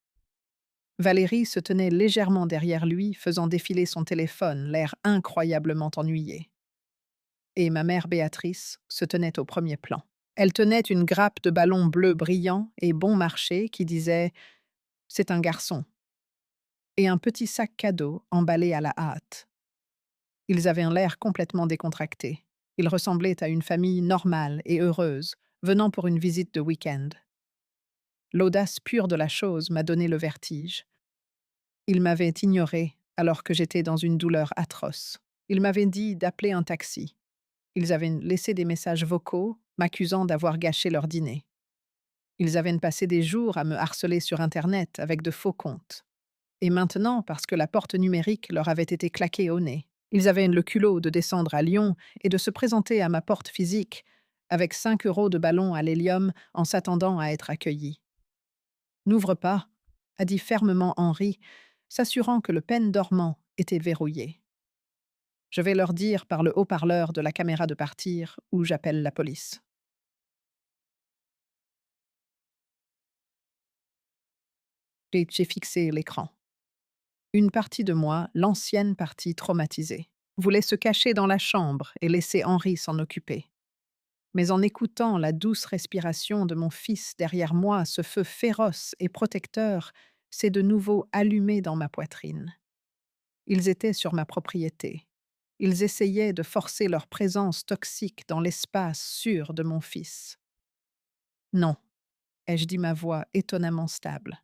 Valérie se tenait légèrement derrière lui, faisant défiler son téléphone, l'air incroyablement ennuyé. Et ma mère Béatrice se tenait au premier plan. Elle tenait une grappe de ballons bleus brillants et bon marché qui disait « C'est un garçon » et un petit sac cadeau emballé à la hâte. Ils avaient un l'air complètement décontracté. Ils ressemblaient à une famille normale et heureuse, venant pour une visite de week-end. L'audace pure de la chose m'a donné le vertige. Ils m'avaient ignoré alors que j'étais dans une douleur atroce. Ils m'avaient dit d'appeler un taxi. Ils avaient laissé des messages vocaux m'accusant d'avoir gâché leur dîner. Ils avaient passé des jours à me harceler sur Internet avec de faux comptes. Et maintenant, parce que la porte numérique leur avait été claquée au nez, ils avaient le culot de descendre à Lyon et de se présenter à ma porte physique avec 5 € de ballon à l'hélium en s'attendant à être accueillis. N'ouvre pas, a dit fermement Henri, s'assurant que le pen dormant était verrouillé. Je vais leur dire par le haut-parleur de la caméra de partir ou j'appelle la police. J'ai fixé l'écran. Une partie de moi, l'ancienne partie traumatisée, voulait se cacher dans la chambre et laisser Henri s'en occuper. Mais en écoutant la douce respiration de mon fils derrière moi, ce feu féroce et protecteur s'est de nouveau allumé dans ma poitrine. Ils étaient sur ma propriété. Ils essayaient de forcer leur présence toxique dans l'espace sûr de mon fils. Non, ai-je dit ma voix étonnamment stable.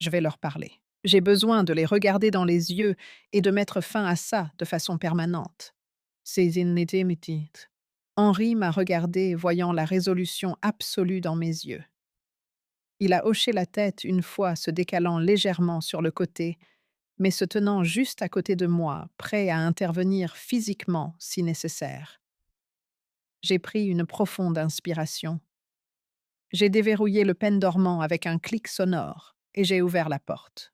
Je vais leur parler. J'ai besoin de les regarder dans les yeux et de mettre fin à ça de façon permanente. C'est inédit. Henri m'a regardé, voyant la résolution absolue dans mes yeux. Il a hoché la tête une fois, se décalant légèrement sur le côté, mais se tenant juste à côté de moi, prêt à intervenir physiquement si nécessaire. J'ai pris une profonde inspiration. J'ai déverrouillé le pen dormant avec un clic sonore et j'ai ouvert la porte.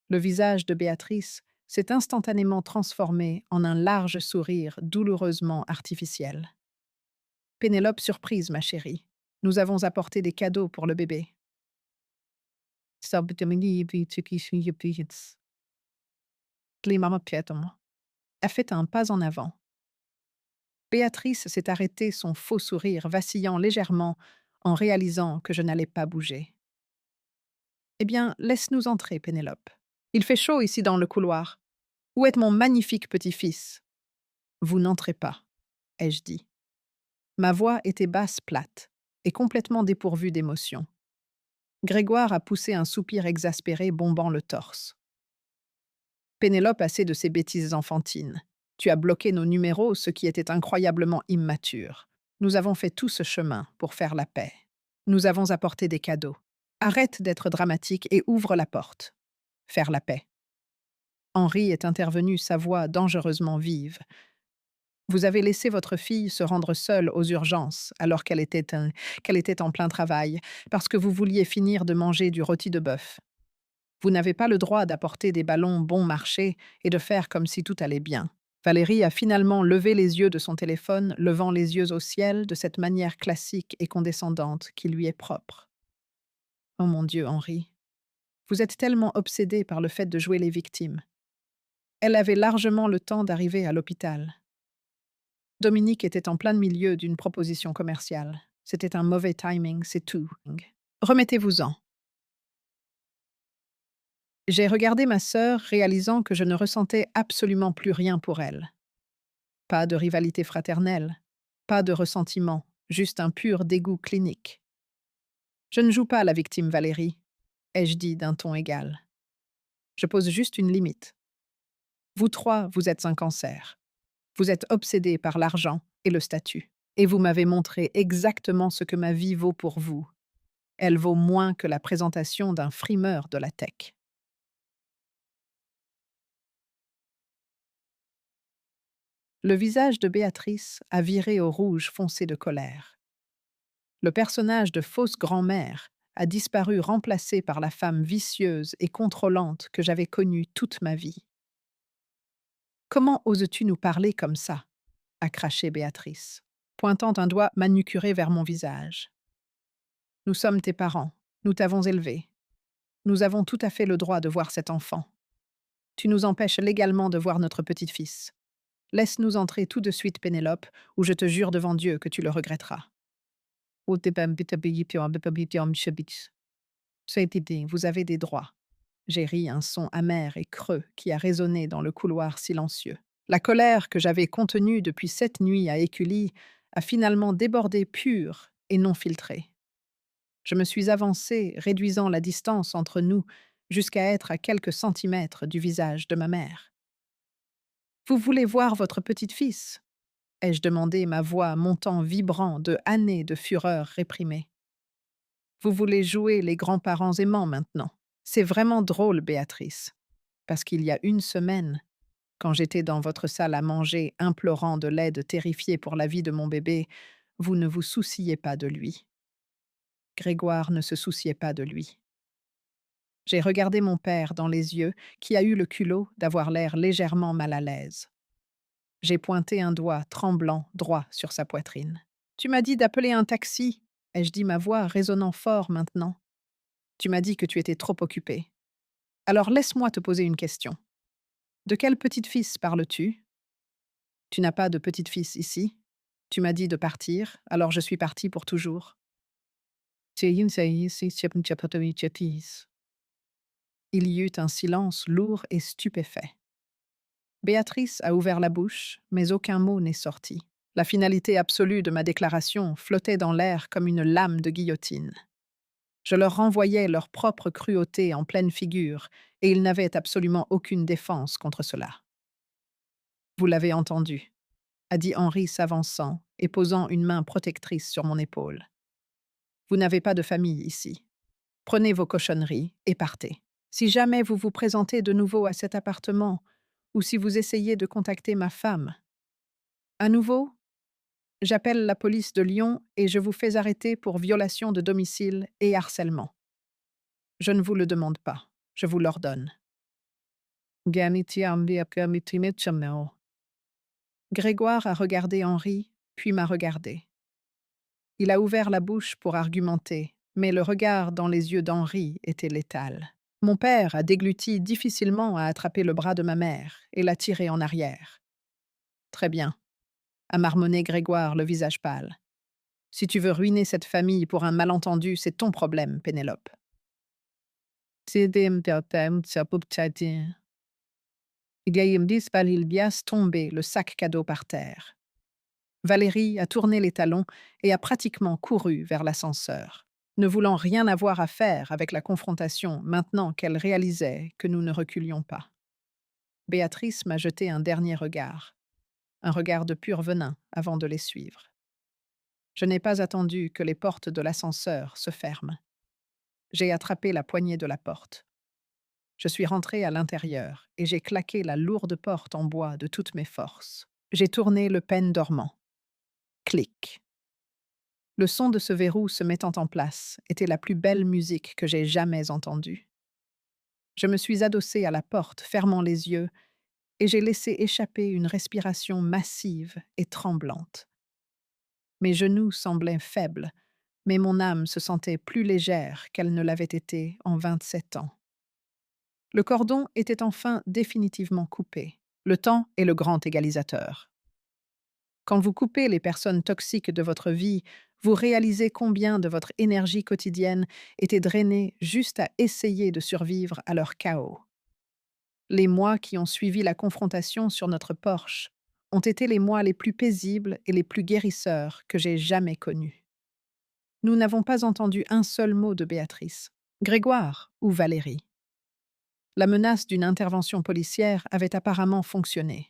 Le visage de Béatrice s'est instantanément transformé en un large sourire douloureusement artificiel. Pénélope surprise, ma chérie. Nous avons apporté des cadeaux pour le bébé. A fait un pas en avant. Béatrice s'est arrêtée, son faux sourire vacillant légèrement en réalisant que je n'allais pas bouger. Eh bien, laisse-nous entrer, Pénélope. Il fait chaud ici dans le couloir. Où est mon magnifique petit-fils? Vous n'entrez pas, ai-je dit. Ma voix était basse, plate, et complètement dépourvue d'émotion. Grégoire a poussé un soupir exaspéré bombant le torse. Pénélope, assez de ces bêtises enfantines. Tu as bloqué nos numéros, ce qui était incroyablement immature. Nous avons fait tout ce chemin pour faire la paix. Nous avons apporté des cadeaux. Arrête d'être dramatique et ouvre la porte. Faire la paix. Henri est intervenu, sa voix dangereusement vive. Vous avez laissé votre fille se rendre seule aux urgences alors qu'elle était en plein travail, parce que vous vouliez finir de manger du rôti de bœuf. Vous n'avez pas le droit d'apporter des ballons bon marché et de faire comme si tout allait bien. Valérie a finalement levé les yeux de son téléphone, levant les yeux au ciel de cette manière classique et condescendante qui lui est propre. Oh mon Dieu, Henri, vous êtes tellement obsédé par le fait de jouer les victimes. Elle avait largement le temps d'arriver à l'hôpital. Dominique était en plein milieu d'une proposition commerciale. C'était un mauvais timing, c'est tout. Remettez-vous-en. J'ai regardé ma sœur, réalisant que je ne ressentais absolument plus rien pour elle. Pas de rivalité fraternelle, pas de ressentiment, juste un pur dégoût clinique. Je ne joue pas à la victime, Valérie, ai-je dit d'un ton égal. Je pose juste une limite. Vous trois, vous êtes un cancer. Vous êtes obsédés par l'argent et le statut. Et vous m'avez montré exactement ce que ma vie vaut pour vous. Elle vaut moins que la présentation d'un frimeur de la tech. Le visage de Béatrice a viré au rouge foncé de colère. Le personnage de fausse grand-mère a disparu remplacé par la femme vicieuse et contrôlante que j'avais connue toute ma vie. Comment oses-tu nous parler comme ça? A craché Béatrice, pointant un doigt manucuré vers mon visage. Nous sommes tes parents, nous t'avons élevé. Nous avons tout à fait le droit de voir cet enfant. Tu nous empêches légalement de voir notre petit-fils. Laisse-nous entrer tout de suite, Pénélope, ou je te jure devant Dieu que tu le regretteras. Vous avez des droits. J'ai ri un son amer et creux qui a résonné dans le couloir silencieux. La colère que j'avais contenue depuis cette nuit à Écully a finalement débordé pure et non filtrée. Je me suis avancée, réduisant la distance entre nous jusqu'à être à quelques centimètres du visage de ma mère. Vous voulez voir votre petite-fils? Ai-je demandé, ma voix montant vibrant de années de fureur réprimée. Vous voulez jouer les grands-parents aimants maintenant. C'est vraiment drôle, Béatrice, parce qu'il y a une semaine, quand j'étais dans votre salle à manger, implorant de l'aide, terrifiée pour la vie de mon bébé, vous ne vous souciez pas de lui. Grégoire ne se souciait pas de lui. J'ai regardé mon père dans les yeux, qui a eu le culot d'avoir l'air légèrement mal à l'aise. J'ai pointé un doigt tremblant droit sur sa poitrine. Tu m'as dit d'appeler un taxi, ai-je dit, ma voix résonnant fort maintenant. Tu m'as dit que tu étais trop occupé. Alors laisse-moi te poser une question. De quel petit-fils parles-tu? Tu n'as pas de petit-fils ici. Tu m'as dit de partir, alors je suis partie pour toujours. Il y eut un silence lourd et stupéfait. Béatrice a ouvert la bouche, mais aucun mot n'est sorti. La finalité absolue de ma déclaration flottait dans l'air comme une lame de guillotine. Je leur renvoyais leur propre cruauté en pleine figure, et ils n'avaient absolument aucune défense contre cela. Vous l'avez entendu, a dit Henri s'avançant et posant une main protectrice sur mon épaule. Vous n'avez pas de famille ici. Prenez vos cochonneries et partez. Si jamais vous vous présentez de nouveau à cet appartement, ou si vous essayez de contacter ma femme, à nouveau, j'appelle la police de Lyon et je vous fais arrêter pour violation de domicile et harcèlement. Je ne vous le demande pas, je vous l'ordonne. Grégoire a regardé Henri, puis m'a regardé. Il a ouvert la bouche pour argumenter, mais le regard dans les yeux d'Henri était létal. Mon père a dégluti difficilement à attraper le bras de ma mère et l'a tiré en arrière. Très bien, a marmonné Grégoire, le visage pâle. Si tu veux ruiner cette famille pour un malentendu, c'est ton problème, Pénélope. Il bias tombé le sac cadeau par terre. Valérie a tourné les talons et a pratiquement couru vers l'ascenseur, ne voulant rien avoir à faire avec la confrontation maintenant qu'elle réalisait que nous ne reculions pas. Béatrice m'a jeté un dernier regard, un regard de pur venin avant de les suivre. Je n'ai pas attendu que les portes de l'ascenseur se ferment. J'ai attrapé la poignée de la porte. Je suis rentrée à l'intérieur et j'ai claqué la lourde porte en bois de toutes mes forces. J'ai tourné le pêne dormant. Clic. Le son de ce verrou se mettant en place était la plus belle musique que j'ai jamais entendue. Je me suis adossée à la porte, fermant les yeux, et j'ai laissé échapper une respiration massive et tremblante. Mes genoux semblaient faibles, mais mon âme se sentait plus légère qu'elle ne l'avait été en 27 ans. Le cordon était enfin définitivement coupé. Le temps est le grand égalisateur. Quand vous coupez les personnes toxiques de votre vie, vous réalisez combien de votre énergie quotidienne était drainée juste à essayer de survivre à leur chaos. Les mois qui ont suivi la confrontation sur notre porche ont été les mois les plus paisibles et les plus guérisseurs que j'ai jamais connus. Nous n'avons pas entendu un seul mot de Béatrice, Grégoire ou Valérie. La menace d'une intervention policière avait apparemment fonctionné.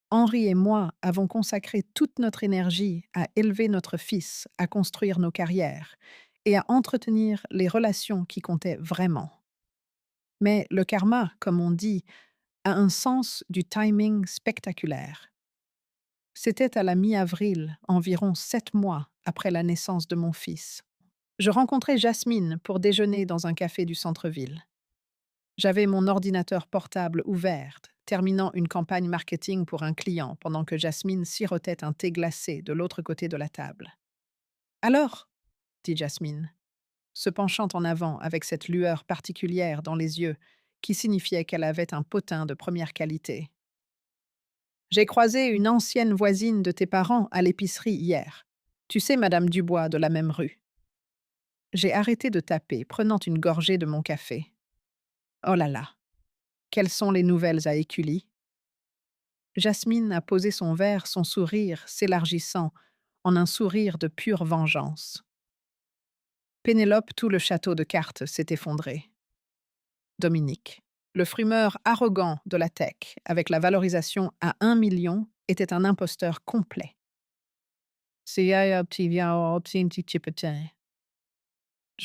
Henri et moi avons consacré toute notre énergie à élever notre fils, à construire nos carrières et à entretenir les relations qui comptaient vraiment. Mais le karma, comme on dit, a un sens du timing spectaculaire. C'était à la mi-avril, environ 7 mois après la naissance de mon fils. Je rencontrai Jasmine pour déjeuner dans un café du centre-ville. J'avais mon ordinateur portable ouvert, terminant une campagne marketing pour un client pendant que Jasmine sirotait un thé glacé de l'autre côté de la table. Alors, dit Jasmine, se penchant en avant avec cette lueur particulière dans les yeux qui signifiait qu'elle avait un potin de première qualité. J'ai croisé une ancienne voisine de tes parents à l'épicerie hier. Tu sais, Madame Dubois de la même rue. J'ai arrêté de taper, prenant une gorgée de mon café. Oh là là, quelles sont les nouvelles à Écully? Jasmine a posé son verre, son sourire s'élargissant en un sourire de pure vengeance. Pénélope, tout le château de cartes s'est effondré. Dominique, le frimeur arrogant de la tech, avec la valorisation à 1 million, était un imposteur complet. Je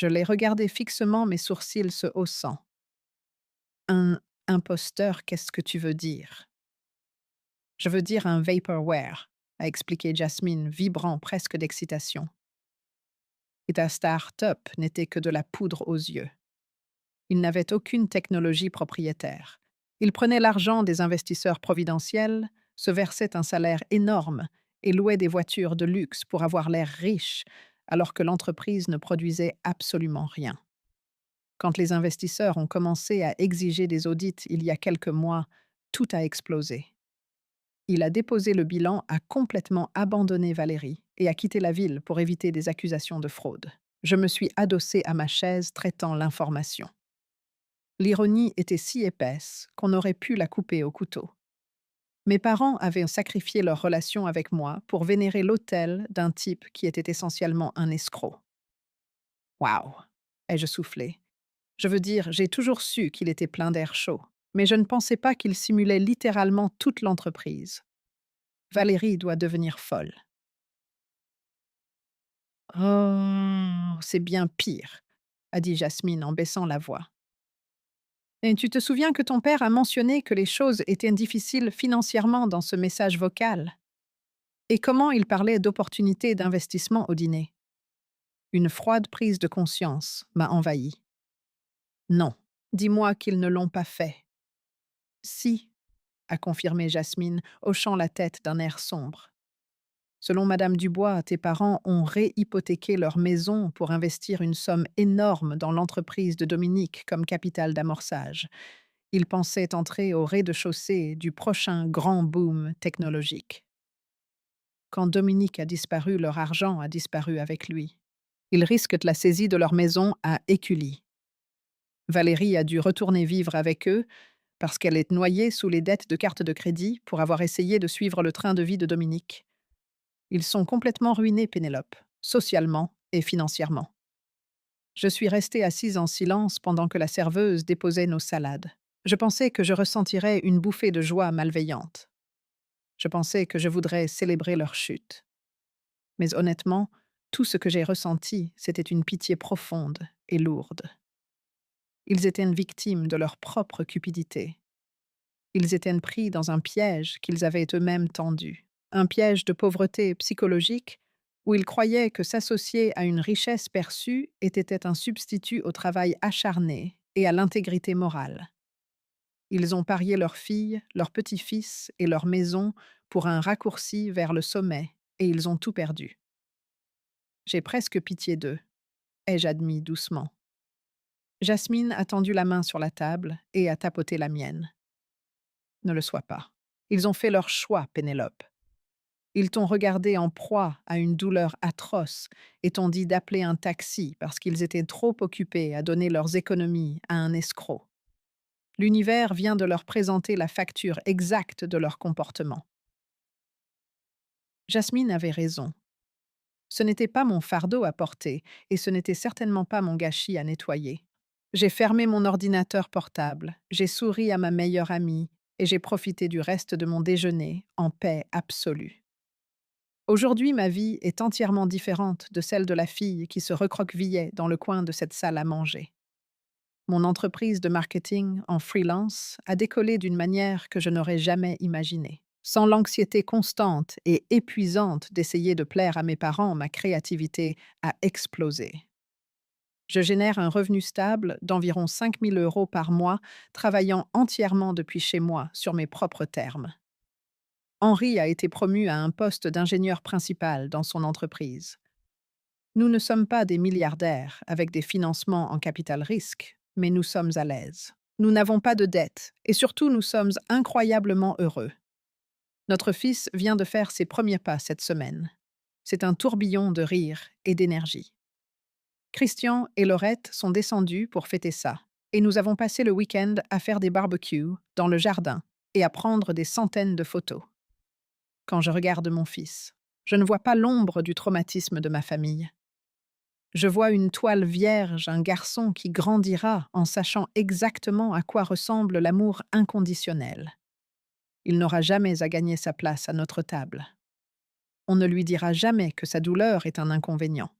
l'ai regardé fixement, mes sourcils se haussant. Un imposteur, qu'est-ce que tu veux dire? Je veux dire un vaporware, a expliqué Jasmine, vibrant presque d'excitation. Et ta start-up n'était que de la poudre aux yeux. Il n'avait aucune technologie propriétaire. Il prenait l'argent des investisseurs providentiels, se versait un salaire énorme et louait des voitures de luxe pour avoir l'air riche, alors que l'entreprise ne produisait absolument rien. Quand les investisseurs ont commencé à exiger des audits il y a quelques mois, tout a explosé. Il a déposé le bilan, a complètement abandonné Valérie et a quitté la ville pour éviter des accusations de fraude. Je me suis adossée à ma chaise traitant l'information. L'ironie était si épaisse qu'on aurait pu la couper au couteau. Mes parents avaient sacrifié leur relation avec moi pour vénérer l'autel d'un type qui était essentiellement un escroc. Waouh! Ai-je soufflé. Je veux dire, j'ai toujours su qu'il était plein d'air chaud, mais je ne pensais pas qu'il simulait littéralement toute l'entreprise. Valérie doit devenir folle. Oh, c'est bien pire, a dit Jasmine en baissant la voix. Et tu te souviens que ton père a mentionné que les choses étaient difficiles financièrement dans ce message vocal? Et comment il parlait d'opportunités d'investissement au dîner? Une froide prise de conscience m'a envahie. Non, dis-moi qu'ils ne l'ont pas fait. Si, a confirmé Jasmine, hochant la tête d'un air sombre. Selon Madame Dubois, tes parents ont réhypothéqué leur maison pour investir une somme énorme dans l'entreprise de Dominique comme capital d'amorçage. Ils pensaient entrer au rez-de-chaussée du prochain grand boom technologique. Quand Dominique a disparu, leur argent a disparu avec lui. Ils risquent la saisie de leur maison à Écully. Valérie a dû retourner vivre avec eux parce qu'elle est noyée sous les dettes de carte de crédit pour avoir essayé de suivre le train de vie de Dominique. Ils sont complètement ruinés, Pénélope, socialement et financièrement. Je suis restée assise en silence pendant que la serveuse déposait nos salades. Je pensais que je ressentirais une bouffée de joie malveillante. Je pensais que je voudrais célébrer leur chute. Mais honnêtement, tout ce que j'ai ressenti, c'était une pitié profonde et lourde. Ils étaient victimes de leur propre cupidité. Ils étaient pris dans un piège qu'ils avaient eux-mêmes tendu, un piège de pauvreté psychologique où ils croyaient que s'associer à une richesse perçue était un substitut au travail acharné et à l'intégrité morale. Ils ont parié leurs filles, leurs petits-fils et leur maison pour un raccourci vers le sommet, et ils ont tout perdu. J'ai presque pitié d'eux, ai-je admis doucement. Jasmine a tendu la main sur la table et a tapoté la mienne. Ne le sois pas. Ils ont fait leur choix, Pénélope. Ils t'ont regardé en proie à une douleur atroce et t'ont dit d'appeler un taxi parce qu'ils étaient trop occupés à donner leurs économies à un escroc. L'univers vient de leur présenter la facture exacte de leur comportement. Jasmine avait raison. Ce n'était pas mon fardeau à porter et ce n'était certainement pas mon gâchis à nettoyer. J'ai fermé mon ordinateur portable, j'ai souri à ma meilleure amie et j'ai profité du reste de mon déjeuner en paix absolue. Aujourd'hui, ma vie est entièrement différente de celle de la fille qui se recroquevillait dans le coin de cette salle à manger. Mon entreprise de marketing en freelance a décollé d'une manière que je n'aurais jamais imaginée. Sans l'anxiété constante et épuisante d'essayer de plaire à mes parents, ma créativité a explosé. Je génère un revenu stable d'environ 5 000 € par mois, travaillant entièrement depuis chez moi sur mes propres termes. Henri a été promu à un poste d'ingénieur principal dans son entreprise. Nous ne sommes pas des milliardaires avec des financements en capital risque, mais nous sommes à l'aise. Nous n'avons pas de dettes et surtout nous sommes incroyablement heureux. Notre fils vient de faire ses premiers pas cette semaine. C'est un tourbillon de rire et d'énergie. Christian et Laurette sont descendus pour fêter ça, et nous avons passé le week-end à faire des barbecues dans le jardin et à prendre des centaines de photos. Quand je regarde mon fils, je ne vois pas l'ombre du traumatisme de ma famille. Je vois une toile vierge, un garçon qui grandira en sachant exactement à quoi ressemble l'amour inconditionnel. Il n'aura jamais à gagner sa place à notre table. On ne lui dira jamais que sa douleur est un inconvénient.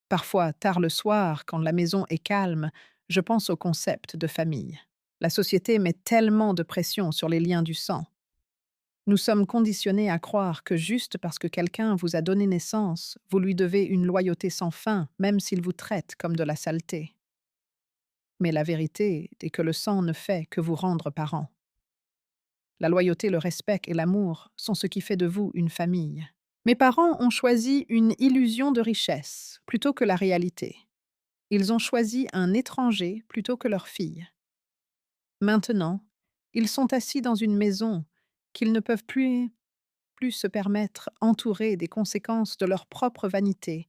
Parfois, tard le soir, quand la maison est calme, je pense au concept de famille. La société met tellement de pression sur les liens du sang. Nous sommes conditionnés à croire que juste parce que quelqu'un vous a donné naissance, vous lui devez une loyauté sans fin, même s'il vous traite comme de la saleté. Mais la vérité est que le sang ne fait que vous rendre parents. La loyauté, le respect et l'amour sont ce qui fait de vous une famille. Mes parents ont choisi une illusion de richesse plutôt que la réalité. Ils ont choisi un étranger plutôt que leur fille. Maintenant, ils sont assis dans une maison qu'ils ne peuvent plus se permettre, entourés des conséquences de leur propre vanité,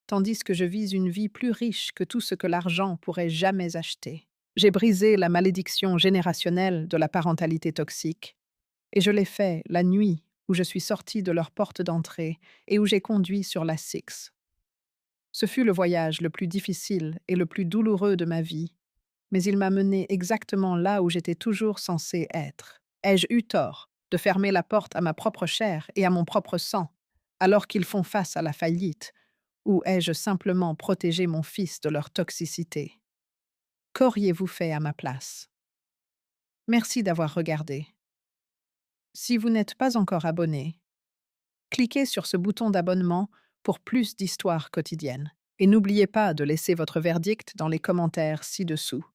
tandis que je vis une vie plus riche que tout ce que l'argent pourrait jamais acheter. J'ai brisé la malédiction générationnelle de la parentalité toxique, et je l'ai fait la nuit où je suis sortie de leur porte d'entrée et où j'ai conduit sur la Six. Ce fut le voyage le plus difficile et le plus douloureux de ma vie, mais il m'a mené exactement là où j'étais toujours censée être. Ai-je eu tort de fermer la porte à ma propre chair et à mon propre sang, alors qu'ils font face à la faillite, ou ai-je simplement protégé mon fils de leur toxicité? Qu'auriez-vous fait à ma place? Merci d'avoir regardé. Si vous n'êtes pas encore abonné, cliquez sur ce bouton d'abonnement pour plus d'histoires quotidiennes. Et n'oubliez pas de laisser votre verdict dans les commentaires ci-dessous.